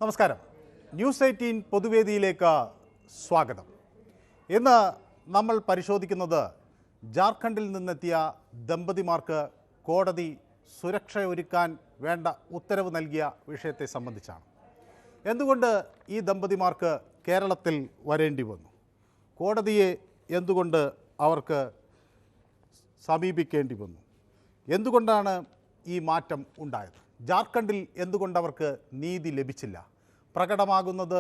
നമസ്കാരം. ന്യൂസ് 18 പൊതുവേദിയിലേക്ക് സ്വാഗതം. ഇന്ന് നമ്മൾ പരിശോധിക്കുന്നത് ജാർഖണ്ഡിൽ നിന്നെത്തിയ ദമ്പതിമാർക്ക് കോടതി സുരക്ഷയൊരുക്കാൻ വേണ്ട ഉത്തരവ് നൽകിയ വിഷയത്തെ സംബന്ധിച്ചാണ്. എന്തുകൊണ്ട് ഈ ദമ്പതിമാർക്ക് കേരളത്തിൽ വരേണ്ടി വന്നു? കോടതിയെ എന്തുകൊണ്ട് അവർക്ക് സമീപിക്കേണ്ടി വന്നു? എന്തുകൊണ്ടാണ് ഈ മാറ്റം ഉണ്ടായത്? ജാർഖണ്ഡിൽ എന്തുകൊണ്ട് അവർക്ക് നീതി ലഭിച്ചില്ല? പ്രകടമാകുന്നത്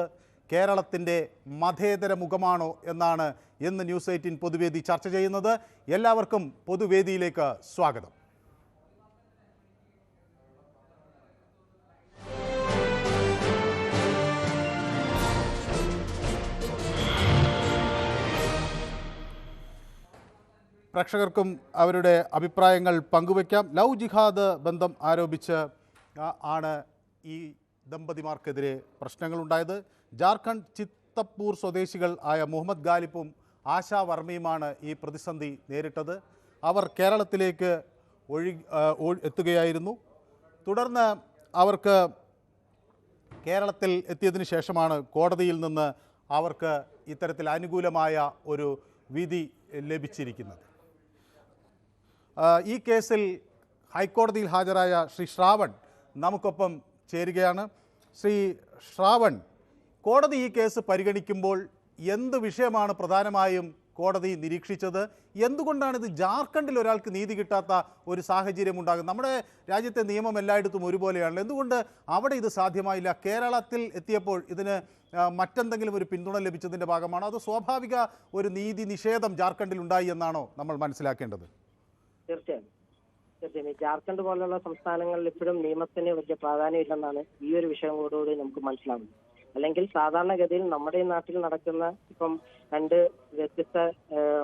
കേരളത്തിൻ്റെ മതേതര മുഖമാണോ എന്നാണ് ഇന്ന് ന്യൂസ് 18 പൊതുവേദി ചർച്ച ചെയ്യുന്നത്. എല്ലാവർക്കും പൊതുവേദിയിലേക്ക് സ്വാഗതം. പ്രേക്ഷകർക്കും അവരുടെ അഭിപ്രായങ്ങൾ പങ്കുവയ്ക്കാം. ലവ് ജിഹാദ് ബന്ധം ആരോപിച്ച് ആണ് ഈ ദമ്പതിമാർക്കെതിരെ പ്രശ്നങ്ങളുണ്ടായത്. ജാർഖണ്ഡ് ചിത്തപ്പൂർ സ്വദേശികൾ ആയ മുഹമ്മദ് ഗാലിബും ആശാ വർമ്മയുമാണ് ഈ പ്രതിസന്ധി നേരിട്ടത്. അവർ കേരളത്തിലേക്ക് എത്തുകയായിരുന്നു. തുടർന്ന് അവർക്ക് കേരളത്തിൽ എത്തിയതിന് ശേഷമാണ് കോടതിയിൽ നിന്ന് അവർക്ക് ഇത്തരത്തിൽ അനുകൂലമായ ഒരു വിധി ലഭിച്ചിരിക്കുന്നത്. ഈ കേസിൽ ഹൈക്കോടതിയിൽ ഹാജരായ ശ്രീ ശ്രാവൺ നമുക്കൊപ്പം ചേരുകയാണ്. ശ്രീ ശ്രാവൺ, കോടതി ഈ കേസ് പരിഗണിക്കുമ്പോൾ എന്ത് വിഷയമാണ് പ്രധാനമായും കോടതി നിരീക്ഷിച്ചത്? എന്തുകൊണ്ടാണ് ഇത് ജാർഖണ്ഡിൽ ഒരാൾക്ക് നീതി കിട്ടാത്ത ഒരു സാഹചര്യം ഉണ്ടാകുന്നത്? നമ്മുടെ രാജ്യത്തെ നിയമം എല്ലായിടത്തും ഒരുപോലെയാണല്ലോ. എന്തുകൊണ്ട് അവിടെ ഇത് സാധ്യമായില്ല? കേരളത്തിൽ എത്തിയപ്പോൾ ഇതിന് മറ്റെന്തെങ്കിലും ഒരു പിന്തുണ ലഭിച്ചതിൻ്റെ ഭാഗമാണോ, അതോ സ്വാഭാവിക ഒരു നീതി നിഷേധം ജാർഖണ്ഡിൽ ഉണ്ടായി എന്നാണോ നമ്മൾ മനസ്സിലാക്കേണ്ടത്? തീർച്ചയായും ജാർഖണ്ഡ് പോലുള്ള സംസ്ഥാനങ്ങളിൽ ഇപ്പോഴും നിയമത്തിന് വലിയ പ്രാധാന്യമില്ലെന്നാണ് ഈ ഒരു വിഷയങ്ങളോടുകൂടി നമുക്ക് മനസ്സിലാവുന്നത്. അല്ലെങ്കിൽ സാധാരണഗതിയിൽ നമ്മുടെ ഈ നാട്ടിൽ നടക്കുന്ന ഇപ്പം രണ്ട് വ്യത്യസ്ത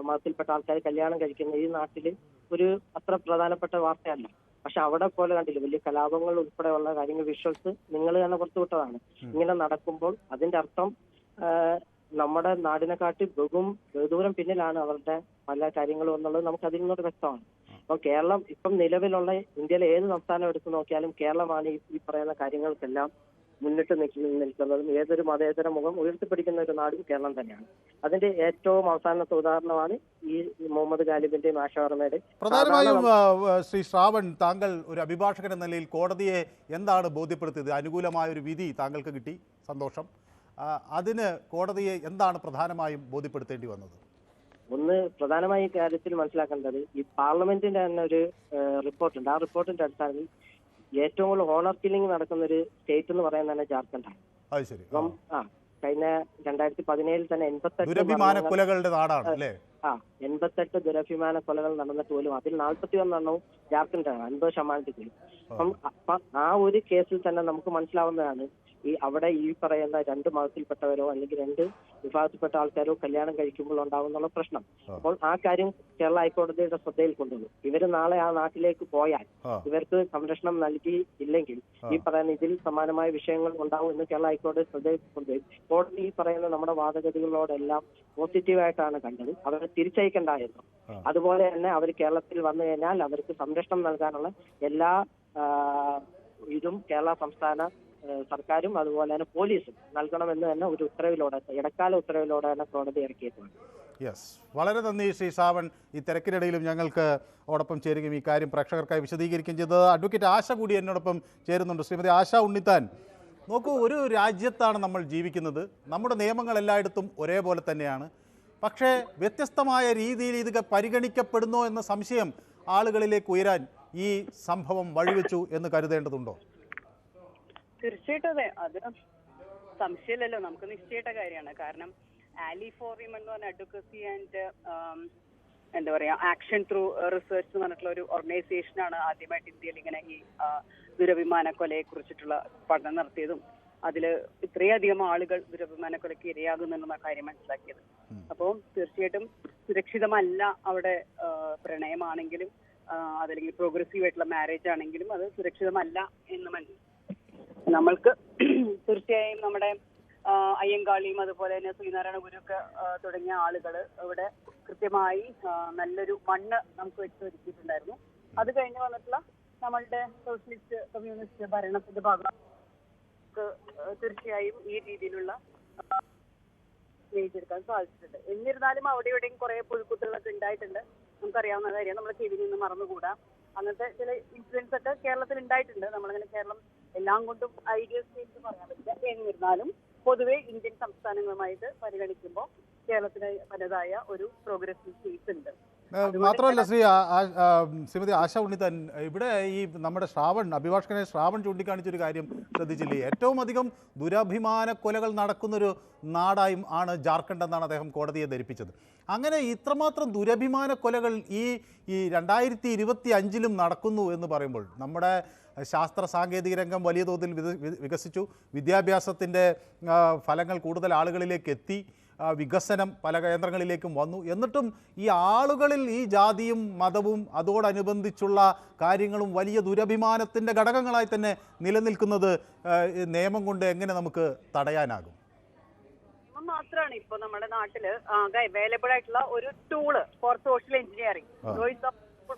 മതത്തിൽപ്പെട്ട ആൾക്കാർ കല്യാണം കഴിക്കുന്ന ഈ നാട്ടിൽ ഒരു അത്ര പ്രധാനപ്പെട്ട വാർത്തയല്ല. പക്ഷെ അവിടെ പോലെ കണ്ടില്ല, വലിയ കലാപങ്ങൾ ഉൾപ്പെടെയുള്ള കാര്യങ്ങൾ വിഷ്വൽസ് നിങ്ങൾ തന്നെ പുറത്തുവിട്ടതാണ്. ഇങ്ങനെ നടക്കുമ്പോൾ അതിന്റെ അർത്ഥം നമ്മുടെ നാടിനെക്കാട്ടി ബഹുദൂരം പിന്നിലാണ് അവരുടെ പല കാര്യങ്ങളും എന്നുള്ളത് നമുക്ക് അതിൽ നിന്നോട് വ്യക്തമാണ്. അപ്പൊ കേരളം ഇപ്പം നിലവിലുള്ള ഇന്ത്യയിലെ ഏത് സംസ്ഥാനം എടുത്തു നോക്കിയാലും കേരളമാണ് ഈ പറയുന്ന കാര്യങ്ങൾക്കെല്ലാം മുന്നിട്ട് നിൽക്കുന്നതും ഏതൊരു മതേതര മുഖം ഉയർത്തിപ്പിടിക്കുന്ന ഒരു നാടും കേരളം തന്നെയാണ്. അതിന്റെ ഏറ്റവും അവസാനത്തെ ഉദാഹരണമാണ് ഈ മുഹമ്മദ് ഗാലിബിന്റെയും ആശാ വർമ്മയുടെയും. പ്രധാനമായും ശ്രീ ശ്രാവൺ, താങ്കൾ ഒരു അഭിഭാഷകൻ എന്ന നിലയിൽ കോടതിയെ എന്താണ് ബോധ്യപ്പെടുത്തിയത്? അനുകൂലമായ ഒരു വിധി താങ്കൾക്ക് കിട്ടി, സന്തോഷം. അതിന് കോടതിയെ എന്താണ് പ്രധാനമായും ബോധ്യപ്പെടുത്തേണ്ടി വന്നത്? ഒന്ന് പ്രധാനമായി ഈ കാര്യത്തിൽ മനസ്സിലാക്കേണ്ടത്, ഈ പാർലമെന്റിന്റെ തന്നെ ഒരു റിപ്പോർട്ടുണ്ട്. ആ റിപ്പോർട്ടിന്റെ അടിസ്ഥാനത്തിൽ ഏറ്റവും കൂടുതൽ ഓണർ കില്ലിംഗ് നടക്കുന്ന ഒരു സ്റ്റേറ്റ് എന്ന് പറയുന്നത് തന്നെ ജാർഖണ്ഡാണ്. അപ്പം കഴിഞ്ഞ 2017 തന്നെ 88 ദുരഭിമാന കൊലകളുടെ നാടാണ് അല്ലേ? 88 ദുരഭിമാന കൊലകൾ നടന്നിട്ട് പോലും അതിൽ 41 എണ്ണവും ജാർഖണ്ഡാണ്, 50% പോലും. അപ്പം ആ ഒരു കേസിൽ തന്നെ നമുക്ക് മനസ്സിലാവുന്നതാണ് ഈ അവിടെ ഈ പറയുന്ന രണ്ട് മതത്തിൽപ്പെട്ടവരോ അല്ലെങ്കിൽ രണ്ട് വിഭാഗത്തിൽപ്പെട്ട ആൾക്കാരോ കല്യാണം കഴിക്കുമ്പോൾ ഉണ്ടാവുന്നുള്ള പ്രശ്നം. അപ്പോൾ ആ കാര്യം കേരള ഹൈക്കോടതിയുടെ ശ്രദ്ധയിൽ കൊണ്ടുവന്നു. ഇവര് നാളെ ആ നാട്ടിലേക്ക് പോയാൽ ഇവർക്ക് സംരക്ഷണം നൽകിയില്ലെങ്കിൽ ഈ പറയുന്ന ഇതിൽ സമാനമായ വിഷയങ്ങൾ ഉണ്ടാവും എന്ന് കേരള ഹൈക്കോടതി ശ്രദ്ധയിൽ കൊണ്ടുപോയി. കോടതി ഈ പറയുന്ന നമ്മുടെ വാദഗതികളോടെല്ലാം പോസിറ്റീവായിട്ടാണ് കണ്ടത്. അവരെ തിരിച്ചയക്കണ്ടായിരുന്നു. അതുപോലെ തന്നെ അവർ കേരളത്തിൽ വന്നു കഴിഞ്ഞാൽ അവർക്ക് സംരക്ഷണം നൽകാനുള്ള എല്ലാ ഇതും കേരള സംസ്ഥാന സർക്കാരും അതുപോലെ തന്നെ പോലീസും നൽകണമെന്ന് തന്നെ ഒരു ഉത്തരവിലൂടെ, ഇടക്കാല ഉത്തരവിലൂടെ തന്നെ കോടതി ഇറക്കിയിട്ടുണ്ട്. യെസ്, വളരെ നന്ദി ശ്രീ ശ്രാവൺ. ഈ തിരക്കിനിടയിലും ഞങ്ങൾക്ക് ഓടൊപ്പം ചേരുകയും ഈ കാര്യം പ്രേക്ഷകർക്കായി വിശദീകരിക്കുകയും ചെയ്തത് അഡ്വക്കേറ്റ് ആശ കൂടി എന്നോടൊപ്പം ചേരുന്നുണ്ട്. ശ്രീമതി ആശ ഉണ്ണിത്താൻ, നോക്കൂ, ഒരു രാജ്യത്താണ് നമ്മൾ ജീവിക്കുന്നത്. നമ്മുടെ നിയമങ്ങൾ എല്ലായിടത്തും ഒരേപോലെ തന്നെയാണ്. പക്ഷേ വ്യത്യസ്തമായ രീതിയിൽ ഇത് പരിഗണിക്കപ്പെടുന്നോ എന്ന സംശയം ആളുകളിലേക്ക് ഉയരാൻ ഈ സംഭവം വഴിവെച്ചു എന്ന് കരുതേണ്ടതുണ്ടോ? തീർച്ചയായിട്ടും അതെ, അത് സംശയമില്ലല്ലോ, നമുക്ക് നിശ്ചയിട്ട കാര്യമാണ്. കാരണം ആലി ഫോർ വിമൻ എന്ന് പറഞ്ഞ അഡ്വക്കസി ആൻഡ് എന്താ പറയാ ആക്ഷൻ ത്രൂ റിസർച്ച് എന്ന് പറഞ്ഞിട്ടുള്ള ഒരു ഓർഗനൈസേഷനാണ് ആദ്യമായിട്ട് ഇന്ത്യയിൽ ഇങ്ങനെ ഈ ദുരഭിമാന കൊലയെ കുറിച്ചിട്ടുള്ള പഠനം നടത്തിയതും അതിൽ ഇത്രയധികം ആളുകൾ ദുരഭിമാന കൊലയ്ക്ക് ഇരയാകുന്നുള്ള കാര്യം മനസ്സിലാക്കിയത്. അപ്പോൾ തീർച്ചയായിട്ടും സുരക്ഷിതമല്ല അവിടെ പ്രണയമാണെങ്കിലും അതല്ലെങ്കിൽ പ്രോഗ്രസീവ് ആയിട്ടുള്ള മാരേജ് ആണെങ്കിലും അത് സുരക്ഷിതമല്ല എന്ന് മനസ്സിലാക്കി. നമ്മൾക്ക് തീർച്ചയായും നമ്മുടെ അയ്യങ്കാളിയും അതുപോലെ തന്നെ ശ്രീനാരായണ ഗുരുവൊക്കെ തുടങ്ങിയ ആളുകൾ ഇവിടെ കൃത്യമായി നല്ലൊരു മണ്ണ് നമുക്ക് വെച്ചൊരുക്കിയിട്ടുണ്ടായിരുന്നു. അത് കഴിഞ്ഞ് വന്നിട്ടുള്ള നമ്മളുടെ സോഷ്യലിസ്റ്റ് കമ്മ്യൂണിസ്റ്റ് ഭരണത്തിന്റെ ഭാഗം നമുക്ക് തീർച്ചയായും ഈ രീതിയിലുള്ള നേടിയെടുക്കാൻ സാധിച്ചിട്ടുണ്ട്. എന്നിരുന്നാലും അവിടെ ഇവിടെയും കുറെ പുഴുക്കുത്തുകളൊക്കെ ഉണ്ടായിട്ടുണ്ട്. നമുക്കറിയാവുന്ന കാര്യം, നമ്മൾ ചെവിയിൽ നിന്ന് മറന്നുകൂടാ. അങ്ങനത്തെ ചില ഇൻസിഡൻസ് ഒക്കെ കേരളത്തിൽ ഉണ്ടായിട്ടുണ്ട്. നമ്മളങ്ങനെ കേരളം എല്ലാം കൊണ്ടും ഐഡിയൽ സ്റ്റേറ്റ് പറയാൻ പറ്റില്ല. എന്നിരുന്നാലും പൊതുവെ ഇന്ത്യൻ സംസ്ഥാനങ്ങളുമായിട്ട് പരിഗണിക്കുമ്പോൾ കേരളത്തിന് തനതായ ഒരു പ്രോഗ്രസീവ് സ്റ്റേറ്റ് ഉണ്ട്. മാത്രമല്ല ശ്രീമതി ആശ ഉണ്ണിത്താൻ, ഇവിടെ ഈ നമ്മുടെ അഭിഭാഷകനെ ശ്രാവൺ ചൂണ്ടിക്കാണിച്ചൊരു കാര്യം ശ്രദ്ധിച്ചില്ലേ? ഏറ്റവും അധികം ദുരഭിമാന കൊലകൾ നടക്കുന്നൊരു നാടായും ആണ് ജാർഖണ്ഡ് എന്നാണ് അദ്ദേഹം കോടതിയെ ധരിപ്പിച്ചത്. അങ്ങനെ ഇത്രമാത്രം ദുരഭിമാന കൊലകൾ ഈ 2025 നടക്കുന്നു എന്ന് പറയുമ്പോൾ നമ്മുടെ ശാസ്ത്ര സാങ്കേതിക രംഗം വലിയ തോതിൽ വികസിച്ചു, വിദ്യാഭ്യാസത്തിൻ്റെ ഫലങ്ങൾ കൂടുതൽ ആളുകളിലേക്ക് എത്തി, വികസനം പല കേന്ദ്രങ്ങളിലേക്കും വന്നു. എന്നിട്ടും ഈ ആളുകളിൽ ഈ ജാതിയും മതവും അതോടനുബന്ധിച്ചുള്ള കാര്യങ്ങളും വലിയ ദുരഭിമാനത്തിൻ്റെ ഘടകങ്ങളായി തന്നെ നിലനിൽക്കുന്നത് നിയമം കൊണ്ട് എങ്ങനെ നമുക്ക് തടയാനാകും? നിയമം മാത്രമാണ് ഇപ്പോൾ നമ്മുടെ നാട്ടിൽ അവൈലബിൾ ആയിട്ടുള്ള ഒരു tool for social engineering,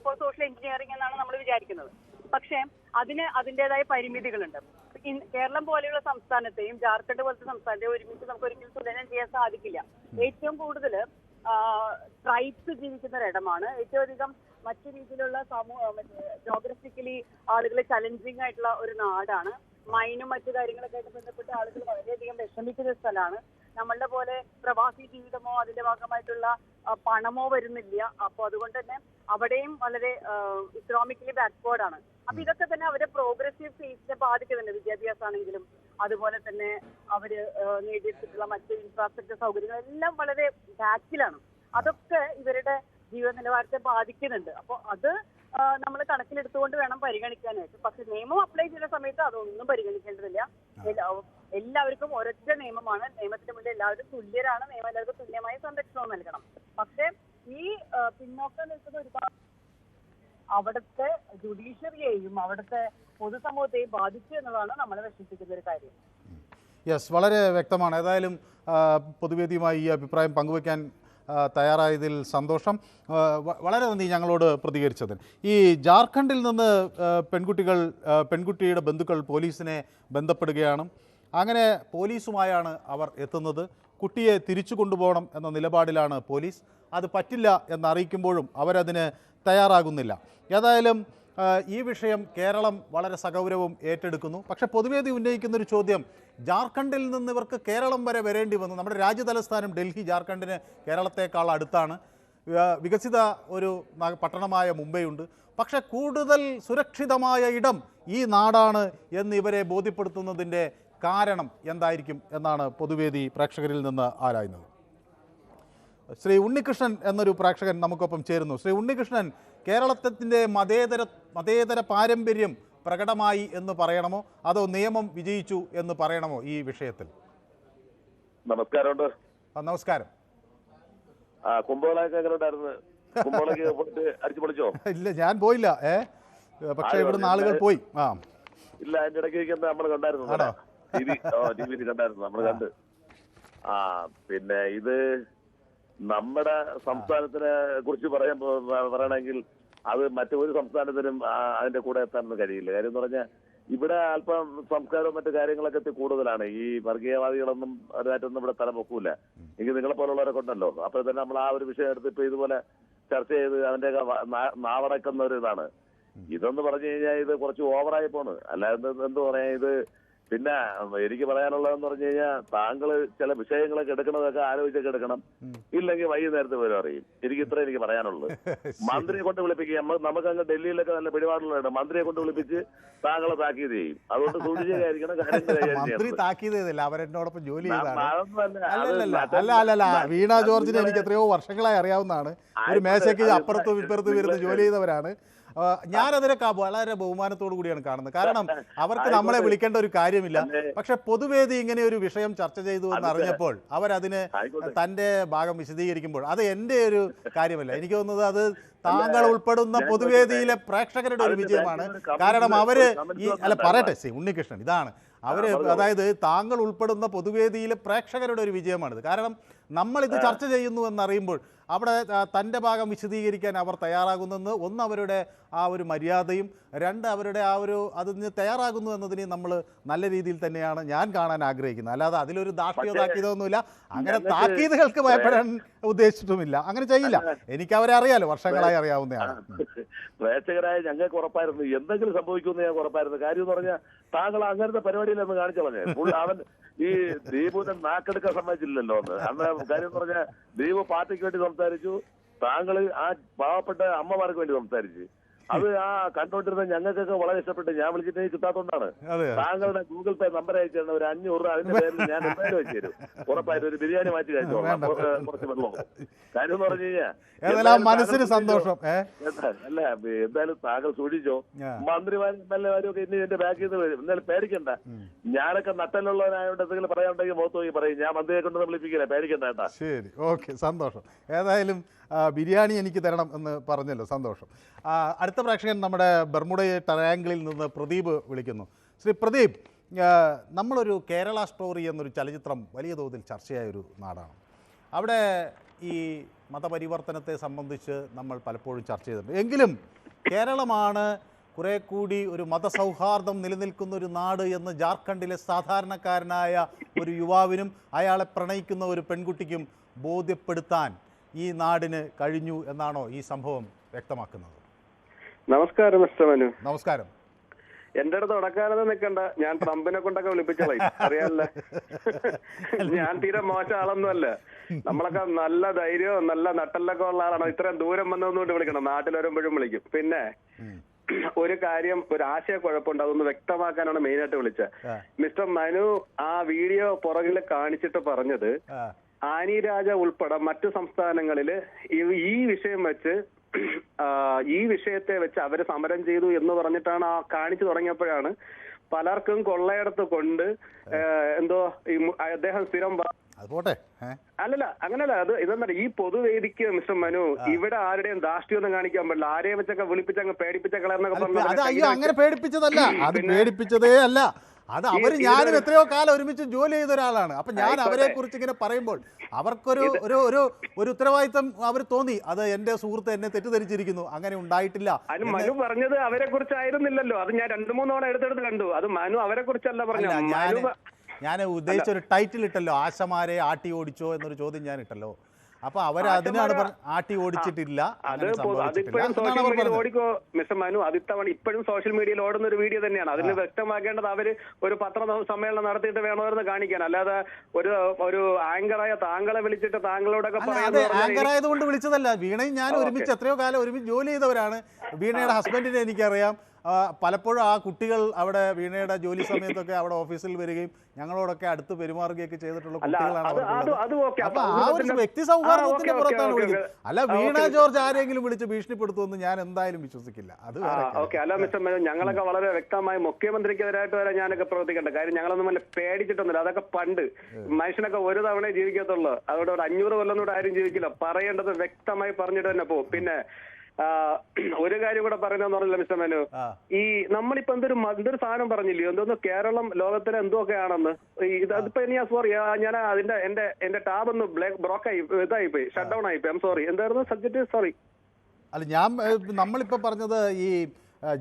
for social engineering എന്നാണ് നമ്മൾ വിചാരിക്കുന്നത്. പക്ഷേ അതിന് അതിൻ്റെതായ പരിമിതികളുണ്ട്. കേരളം പോലെയുള്ള സംസ്ഥാനത്തെയും ജാർഖണ്ഡ് പോലത്തെ സംസ്ഥാനത്തെയും ഒരുമിച്ച് നമുക്ക് ഒരിക്കലും തുലനം ചെയ്യാൻ സാധിക്കില്ല. ഏറ്റവും കൂടുതൽ ട്രൈബ്സ് ജീവിക്കുന്ന ഒരിടമാണ്. ഏറ്റവും അധികം മറ്റു രീതിയിലുള്ള ജോഗ്രഫിക്കലി ആളുകൾ ചലഞ്ചിങ് ആയിട്ടുള്ള ഒരു നാടാണ്. മൈനും മറ്റു കാര്യങ്ങളൊക്കെ ആയിട്ട് ബന്ധപ്പെട്ട് ആളുകൾ വളരെയധികം വിഷമിക്കുന്ന സ്ഥലമാണ്. നമ്മളുടെ പോലെ പ്രവാസി ജീവിതമോ അതിന്റെ ഭാഗമായിട്ടുള്ള പണമോ വരുന്നില്ല. അപ്പോൾ അതുകൊണ്ട് തന്നെ അവിടെയും വളരെ ഇക്കണോമിക്കലി ബാക്ക്വേർഡ് ആണ്. അപ്പൊ ഇതൊക്കെ തന്നെ അവരെ പ്രോഗ്രസീവ് ഫേസിനെ ബാധിക്കുന്നുണ്ട്. വിദ്യാഭ്യാസമാണെങ്കിലും അതുപോലെ തന്നെ അവര് നേടിയെടുത്തിട്ടുള്ള മറ്റ് ഇൻഫ്രാസ്ട്രക്ചർ സൗകര്യങ്ങളെല്ലാം വളരെ ബാക്കിലാണ്. അതൊക്കെ ഇവരുടെ ജീവിത നിലവാരത്തെ ബാധിക്കുന്നുണ്ട്. അപ്പോൾ അത് നമ്മൾ കണക്കിലെടുത്തുകൊണ്ട് വേണം പരിഗണിക്കാനായിട്ട്. പക്ഷെ നിയമം അപ്ലൈ ചെയ്യുന്ന സമയത്ത് അതൊന്നും പരിഗണിക്കേണ്ടതില്ല. എല്ലാവർക്കും ഒരൊറ്റ നിയമമാണ്. നിയമത്തിന് മുന്നിൽ എല്ലാവരും തുല്യരാണ്. നിയമം എല്ലാവർക്കും തുല്യമായ സംരക്ഷണവും നൽകണം. പക്ഷെ ഈ പിന്നോക്കം നിൽക്കുന്ന ഒരുപാട് അവിടുത്തെ ജുഡീഷ്യറിയെയും അവിടുത്തെ പൊതുസമൂഹത്തെയും ബാധിച്ചു എന്നുള്ളതാണ് നമ്മളെ വിശ്വസിക്കുന്ന ഒരു കാര്യം. യെസ്, വളരെ വ്യക്തമാണ്. ഏതായാലും പൊതുവേദിയുമായി ഈ അഭിപ്രായം പങ്കുവയ്ക്കാൻ തയ്യാറായതിൽ സന്തോഷം. വളരെ നന്ദി ഞങ്ങളോട് പ്രതികരിച്ചതിന്. ഈ ജാർഖണ്ഡിൽ നിന്ന് പെൺകുട്ടിയുടെ ബന്ധുക്കൾ പോലീസിനെ ബന്ധപ്പെടുകയാണ്. അങ്ങനെ പോലീസുമായാണ് അവർ എത്തുന്നത്. കുട്ടിയെ തിരിച്ചു കൊണ്ടുപോകണം എന്ന നിലപാടിലാണ് പോലീസ്. അത് പറ്റില്ല എന്നറിയിക്കുമ്പോഴും അവരതിന് തയ്യാറാകുന്നില്ല. ഏതായാലും ഈ വിഷയം കേരളം വളരെ സഗൗരവം ഏറ്റെടുക്കുന്നു. പക്ഷേ പൊതുവേദി ഉന്നയിക്കുന്നൊരു ചോദ്യം, ജാർഖണ്ഡിൽ നിന്ന് ഇവർക്ക് കേരളം വരെ വരേണ്ടി വന്നു. നമ്മുടെ രാജ്യതലസ്ഥാനം ഡൽഹി ജാർഖണ്ഡിന് കേരളത്തെക്കാൾ അടുത്താണ്. വികസിത ഒരു പട്ടണമായ മുംബൈയുണ്ട്. പക്ഷേ കൂടുതൽ സുരക്ഷിതമായ ഇടം ഈ നാടാണ് എന്ന് ഇവരെ ബോധ്യപ്പെടുത്തുന്നതിൻ്റെ കാരണം എന്തായിരിക്കും എന്നാണ് പൊതുവേദി പ്രേക്ഷകരിൽ നിന്ന് ആരായുന്നത്. ശ്രീ ഉണ്ണികൃഷ്ണൻ എന്നൊരു പ്രേക്ഷകൻ നമുക്കൊപ്പം ചേരുന്നു. ശ്രീ ഉണ്ണികൃഷ്ണൻ, കേരളത്തിൻ്റെ മതേതര പാരമ്പര്യം പ്രകടമായി എന്ന് പറയണമോ അതോ നിയമം വിജയിച്ചു എന്ന് പറയണമോ ഈ വിഷയത്തിൽ? നമസ്കാരമുണ്ട്. നമസ്കാരം. കുമ്പോളൊക്കെ എങ്ങനെ ഉണ്ടായിരുന്നു? കുമ്പോളൊക്കെ പോയിട്ട് അടിച്ചു പൊളിച്ചോ? ഇല്ല, ഞാൻ പോയില്ല. പക്ഷേ ഇവിടുന്ന് ആളുകൾ പോയി. ഇല്ല, അതിന്റെ ഇടയ്ക്ക് നമ്മൾ കണ്ടായിരുന്നു, ടിവിയിൽ കണ്ടായിരുന്നു, നമ്മൾ കണ്ട്. പിന്നെ ഇത് നമ്മുടെ സംസ്ഥാനത്തിനെ കുറിച്ച് പറയണമെങ്കിൽ അത് മറ്റൊരു സംസ്ഥാനത്തിനും അതിന്റെ കൂടെ എത്താനൊന്നും കഴിയില്ല. കാര്യം എന്ന് പറഞ്ഞാൽ ഇവിടെ അല്പം സംസ്കാരവും മറ്റു കാര്യങ്ങളൊക്കെ കൂടുതലാണ്. ഈ വർഗീയവാദികളൊന്നും അതിനായിട്ടൊന്നും ഇവിടെ തല പൊക്കൂല. എങ്കിൽ നിങ്ങളെ പോലുള്ളവരൊക്കെ ഉണ്ടല്ലോ. അപ്പോൾ തന്നെ നമ്മൾ ആ ഒരു വിഷയം എടുത്ത് ഇപ്പൊ ഇതുപോലെ ചർച്ച ചെയ്ത് അതിന്റെയൊക്കെ നാവടക്കുന്ന ഒരു ഇതാണ്. ഇതെന്ന് പറഞ്ഞു കഴിഞ്ഞാൽ ഇത് കുറച്ച് ഓവറായി പോണ്. അല്ലാതെ എന്ത് പറയാ, ഇത് പിന്നെ എനിക്ക് പറയാനുള്ളതെന്ന് പറഞ്ഞു കഴിഞ്ഞാൽ താങ്കൾ ചില വിഷയങ്ങളൊക്കെ എടുക്കണതൊക്കെ ആലോചിച്ചൊക്കെ എടുക്കണം. ഇല്ലെങ്കിൽ വൈകുന്നേരത്തെ വരും അറിയും. എനിക്ക് പറയാനുള്ളത്. മന്ത്രിയെ കൊണ്ട് വിളിപ്പിക്കുക. നമുക്ക് അങ്ങ് ഡൽഹിയിലൊക്കെ നല്ല പിടിപാടുള്ളതാണ്. മന്ത്രിയെ കൊണ്ട് വിളിപ്പിച്ച് താങ്കളെ താക്കീത് ചെയ്യും. അതുകൊണ്ട് സൂക്ഷിച്ചായിരിക്കണം മന്ത്രി താക്കീത് ചെയ്തില്ല, അവരെന്നോടൊപ്പം ജോലി അല്ല. വീണ ജോർജിനെ എനിക്ക് എത്രയോ വർഷങ്ങളായി അറിയാവുന്നതാണ്. ഒരു മേശയ്ക്ക് അപ്പുറത്തും ഇപ്പുറത്തും ഇരുന്ന് ജോലി ചെയ്തവരാണ്. ഞാനതിനെ വളരെ ബഹുമാനത്തോടു കൂടിയാണ് കാണുന്നത്. കാരണം അവർക്ക് നമ്മളെ വിളിക്കേണ്ട ഒരു കാര്യമില്ല. പക്ഷെ പൊതുവേദി ഇങ്ങനെ ഒരു വിഷയം ചർച്ച ചെയ്തു എന്ന് അറിഞ്ഞപ്പോൾ അവരതിന് തൻ്റെ ഭാഗം വിശദീകരിക്കുമ്പോൾ അത് എൻ്റെ ഒരു കാര്യമല്ല. എനിക്ക് തോന്നുന്നത് അത് താങ്കൾ ഉൾപ്പെടുന്ന പൊതുവേദിയിലെ പ്രേക്ഷകരുടെ ഒരു വിജയമാണ്. കാരണം അവര് പറയട്ടെ ഉണ്ണികൃഷ്ണൻ, ഇതാണ് അവര്, അതായത് താങ്കൾ ഉൾപ്പെടുന്ന പൊതുവേദിയിലെ പ്രേക്ഷകരുടെ ഒരു വിജയമാണിത്. കാരണം നമ്മളിത് ചർച്ച ചെയ്യുന്നു എന്നറിയുമ്പോൾ അവിടെ തൻ്റെ ഭാഗം വിശദീകരിക്കാൻ അവർ തയ്യാറാകുന്നെന്ന് ഒന്ന് അവരുടെ ആ ഒരു മര്യാദയും രണ്ട് അവരുടെ ആ ഒരു അതിന് തയ്യാറാകുന്നു എന്നതിനെ നമ്മൾ നല്ല രീതിയിൽ തന്നെയാണ് ഞാൻ കാണാൻ ആഗ്രഹിക്കുന്നത്. അല്ലാതെ അതിലൊരു ദാഷ്ട്യോ താക്കീതൊന്നുമില്ല. അങ്ങനെ താക്കീതുകൾക്ക് ഭയപ്പെടാൻ ഉദ്ദേശിച്ചിട്ടുമില്ല. അങ്ങനെ ചെയ്യില്ല. എനിക്ക് അവരെ അറിയാലോ, വർഷങ്ങളായി അറിയാവുന്നതാണ്. പ്രേക്ഷകരായ ഞങ്ങൾക്ക് ഉറപ്പായിരുന്നു എന്തെങ്കിലും സംഭവിക്കുമെന്ന് ഞങ്ങൾക്ക് ഉറപ്പായിരുന്നു. കാര്യം എന്ന് പറഞ്ഞാൽ താങ്കൾ അങ്ങനത്തെ പരിപാടിയിലൊന്ന് കാണിച്ചു പറഞ്ഞേ. അവൻ ഈ ദീപുവിനെ നാക്കെടുക്കാൻ സമ്മതിച്ചില്ലല്ലോ എന്ന്. അന്ന് കാര്യം എന്ന് പറഞ്ഞാൽ ദീപു പാർട്ടിക്ക് വേണ്ടി സംസാരിച്ചു, താങ്കൾ ആ പാവപ്പെട്ട അമ്മമാർക്ക് വേണ്ടി സംസാരിച്ചു. അത് ആ കണ്ടോണ്ടിരുന്ന ഞങ്ങൾക്കൊക്കെ വളരെ ഇഷ്ടപ്പെട്ട് ഞാൻ വിളിച്ചിട്ട് കിട്ടാത്തതുകൊണ്ടാണ്. താങ്കളുടെ ഗൂഗിൾ പേ നമ്പർ അയച്ചാണ് ഒരു 500 അതിന്റെ പേരിൽ ഞാൻ എന്തായാലും വെച്ചു തരും. ഉറപ്പായിട്ട് ഒരു ബിരിയാണി മാറ്റി കഴിച്ചോളാം, കുറച്ച് വെള്ളവും. കാര്യം എന്ന് പറഞ്ഞു കഴിഞ്ഞാൽ മനസ്സിന് സന്തോഷം. അല്ല, എന്തായാലും താങ്കൾ സൂക്ഷിച്ചോ. മന്ത്രിമാരും എംഎൽഎമാരും ഒക്കെ ഇനി എന്റെ ബാക്കിൽ നിന്ന് വരും. എന്തായാലും പേടിക്കണ്ട. ഞാനൊക്കെ നട്ടലുള്ളവനായോണ്ട് എന്തെങ്കിലും പറയാനുണ്ടെങ്കിൽ മുഖത്ത് പോയി പറയും. ഞാൻ മന്ത്രിയെ കൊണ്ടൊന്നും വിളിപ്പിക്കില്ല, പേടിക്കണ്ട കേട്ടാ. ശരി, ഓക്കെ, സന്തോഷം. ഏതായാലും ബിരിയാണി എനിക്ക് തരണം എന്ന് പറഞ്ഞല്ലോ, സന്തോഷം. അടുത്ത പ്രേക്ഷകൻ നമ്മുടെ ബർമുഡ ട്രയാങ്കിളിൽ നിന്ന് പ്രദീപ് വിളിക്കുന്നു. ശ്രീ പ്രദീപ്, നമ്മളൊരു കേരള സ്റ്റോറി എന്നൊരു ചലച്ചിത്രം വലിയ തോതിൽ ചർച്ചയായ ഒരു നാടാണ്. അവിടെ ഈ മതപരിവർത്തനത്തെ സംബന്ധിച്ച് നമ്മൾ പലപ്പോഴും ചർച്ച ചെയ്തിട്ടുണ്ട്. എങ്കിലും കേരളമാണ് കുറേ കൂടി ഒരു മതസൗഹാർദ്ദം നിലനിൽക്കുന്ന ഒരു നാട് എന്ന് ജാർഖണ്ഡിലെ സാധാരണക്കാരനായ ഒരു യുവാവിനും അയാളെ പ്രണയിക്കുന്ന ഒരു പെൺകുട്ടിക്കും ബോധ്യപ്പെടുത്താൻ ഈ നാടിന് കഴിഞ്ഞു എന്നാണോ ഈ സംഭവം വ്യക്തമാക്കുന്നത്? നമസ്കാരം മിസ്റ്റർ മനു. നമസ്കാരം. എന്റെ അടുത്ത് ഉടക്കാനൊന്നും നിൽക്കണ്ട, ഞാൻ ട്രംപിനെ കൊണ്ടൊക്കെ വിളിപ്പിച്ചോളാം. അറിയാല്ലേ, ഞാൻ തീരെ മോശം ആളൊന്നുമല്ല. നമ്മളൊക്കെ നല്ല ധൈര്യവും നല്ല നട്ടലൊക്കെ ഉള്ള ആളാണോ? ഇത്രയും ദൂരം വന്നൊന്നുകൊണ്ട് വിളിക്കണം, നാട്ടിൽ വരുമ്പോഴും വിളിക്കും. പിന്നെ ഒരു കാര്യം, ഒരു ആശയക്കുഴപ്പമുണ്ട്, അതൊന്ന് വ്യക്തമാക്കാനാണ് മെയിനായിട്ട് വിളിച്ചത്. മിസ്റ്റർ മനു ആ വീഡിയോ പുറകിൽ കാണിച്ചിട്ട് പറഞ്ഞത് ആനി രാജ ഉൾപ്പെടെ മറ്റു സംസ്ഥാനങ്ങളില് ഈ വിഷയം വെച്ച് ഈ വിഷയത്തെ വെച്ച് അവര് സമരം ചെയ്തു എന്ന് പറഞ്ഞിട്ടാണ് ആ കാണിച്ചു തുടങ്ങിയപ്പോഴാണ് പലർക്കും കൊള്ളയെടുത്ത് കൊണ്ട് എന്തോ അദ്ദേഹം സ്ഥിരം അല്ലല്ല അങ്ങനല്ല. അത് ഇതെന്താ, ഈ പൊതുവേദിക്ക് മിസ്റ്റർ മനു ഇവിടെ ആരുടെയും ധാർഷ്ട്യമൊന്നും കാണിക്കാൻ പറ്റില്ല. ആരെയും വെച്ചൊക്കെ വിളിപ്പിച്ചങ്ങ് പേടിപ്പിച്ച കളർന്നൊക്കെ പറഞ്ഞു. അങ്ങനെ പേടിപ്പിച്ചതല്ല, അത് പേടിപ്പിച്ചതേ അല്ല. അത് അവർ ഞാനും എത്രയോ കാലം ഒരുമിച്ച് ജോലി ചെയ്ത ഒരാളാണ്. അപ്പൊ ഞാൻ അവരെ കുറിച്ച് ഇങ്ങനെ പറയുമ്പോൾ അവർക്കൊരു ഒരു ഒരു ഒരു ഉത്തരവാദിത്തം അവർ തോന്നി. അത് എന്റെ സുഹൃത്ത് എന്നെ തെറ്റിദ്ധരിച്ചിരിക്കുന്നു, അങ്ങനെ ഉണ്ടായിട്ടില്ല. മനു പറഞ്ഞത് അവരെ കുറിച്ചായിരുന്നില്ലല്ലോ. അത് ഞാൻ 2-3 തവണ എടുത്തെടുത്ത് കണ്ടു. അത് മനു അവരെ കുറിച്ചല്ല പറഞ്ഞത്. ഞാൻ ഉദ്ദേശിച്ച ഒരു ടൈറ്റിൽ ഇട്ടല്ലോ, ആശമാരെ ആട്ടി ഓടിച്ചോ എന്നൊരു ചോദ്യം ഞാൻ ഇട്ടല്ലോ. അപ്പൊ അവർ അതിനാണ് ആട്ടി ഓടിച്ചിട്ടില്ല. ഓടിക്കോ മിസ്റ്റർ മനു, അതിത്തവണ ഇപ്പോഴും സോഷ്യൽ മീഡിയയിൽ ഓടുന്ന ഒരു വീഡിയോ തന്നെയാണ്. അതിന് വ്യക്തമാക്കേണ്ടത് അവര് ഒരു പത്രസമ്മേളനം നടത്തിയിട്ട് വേണമെന്ന് കാണിക്കാൻ, അല്ലാതെ ഒരു ആങ്കറായ താങ്കളെ വിളിച്ചിട്ട് താങ്കളോടൊക്കെ ആങ്കർ ആയതുകൊണ്ട് വിളിച്ചതല്ല. വീണയും ഞാൻ ഒരുമിച്ച് എത്രയോ കാലം ഒരുമിച്ച് ജോലി ചെയ്തവരാണ്. വീണയുടെ ഹസ്ബൻഡിനെ എനിക്കറിയാം. പലപ്പോഴും ആ കുട്ടികൾ അവിടെ വീണയുടെ ജോലി സമയത്തൊക്കെ അവിടെ ഓഫീസിൽ വരികയും ഞങ്ങളോടൊക്കെ അടുത്ത് പെരുമാറുകയൊക്കെ ചെയ്തിട്ടുള്ള കുട്ടികളാണ്. അപ്പൊ ആ ഒരു വ്യക്തി സൗഹാർദ്ദത്തിന്റെ പുറത്താണ് വിളിക്കുന്നത്. അല്ല വീണ ജോർജ് ആരെങ്കിലും വിളിച്ച് ഭീഷണിപ്പെടുത്തുമെന്ന് ഞാൻ എന്തായാലും വിശ്വസിക്കില്ല. അത് അല്ല മിസ്റ്റർ ഞങ്ങളൊക്കെ വളരെ വ്യക്തമായി മുഖ്യമന്ത്രിക്കെതിരായിട്ട് വരെ ഞാനൊക്കെ പ്രവർത്തിക്കേണ്ട കാര്യം ഞങ്ങളൊന്നും വല്ല പേടിച്ചിട്ടൊന്നുമില്ല. അതൊക്കെ പണ്ട് മനുഷ്യനൊക്കെ ഒരു തവണ ജീവിക്കത്തുള്ളൂ. അതുകൊണ്ട് ഒരു 500 കൊല്ലം കൂടെ ആരും ജീവിക്കില്ല. പറയേണ്ടത് വ്യക്തമായി പറഞ്ഞിട്ട് തന്നെ പോകും. പിന്നെ ഒരു കാര്യം കൂടെ പറയുന്നതെന്ന് പറഞ്ഞില്ല മിസ്റ്റർ മനു, ഈ നമ്മളിപ്പോ എന്തൊരു സാധനം പറഞ്ഞില്ലയോ, എന്തോന്ന് കേരളം ലോകത്തിലെ എന്തൊക്കെയാണെന്ന്. അതിപ്പോ ഞാൻ സോറി, ഞാൻ അതിന്റെ എന്റെ ടാബ് ഒന്ന് ബ്രോക്കായി ഇതായിപ്പോയി, ഷട്ട് ഡൗൺ ആയിപ്പോയി. സോറി, എന്തായിരുന്നു സബ്ജക്ട്? സോറി. അല്ല, നമ്മളിപ്പോ പറഞ്ഞത് ഈ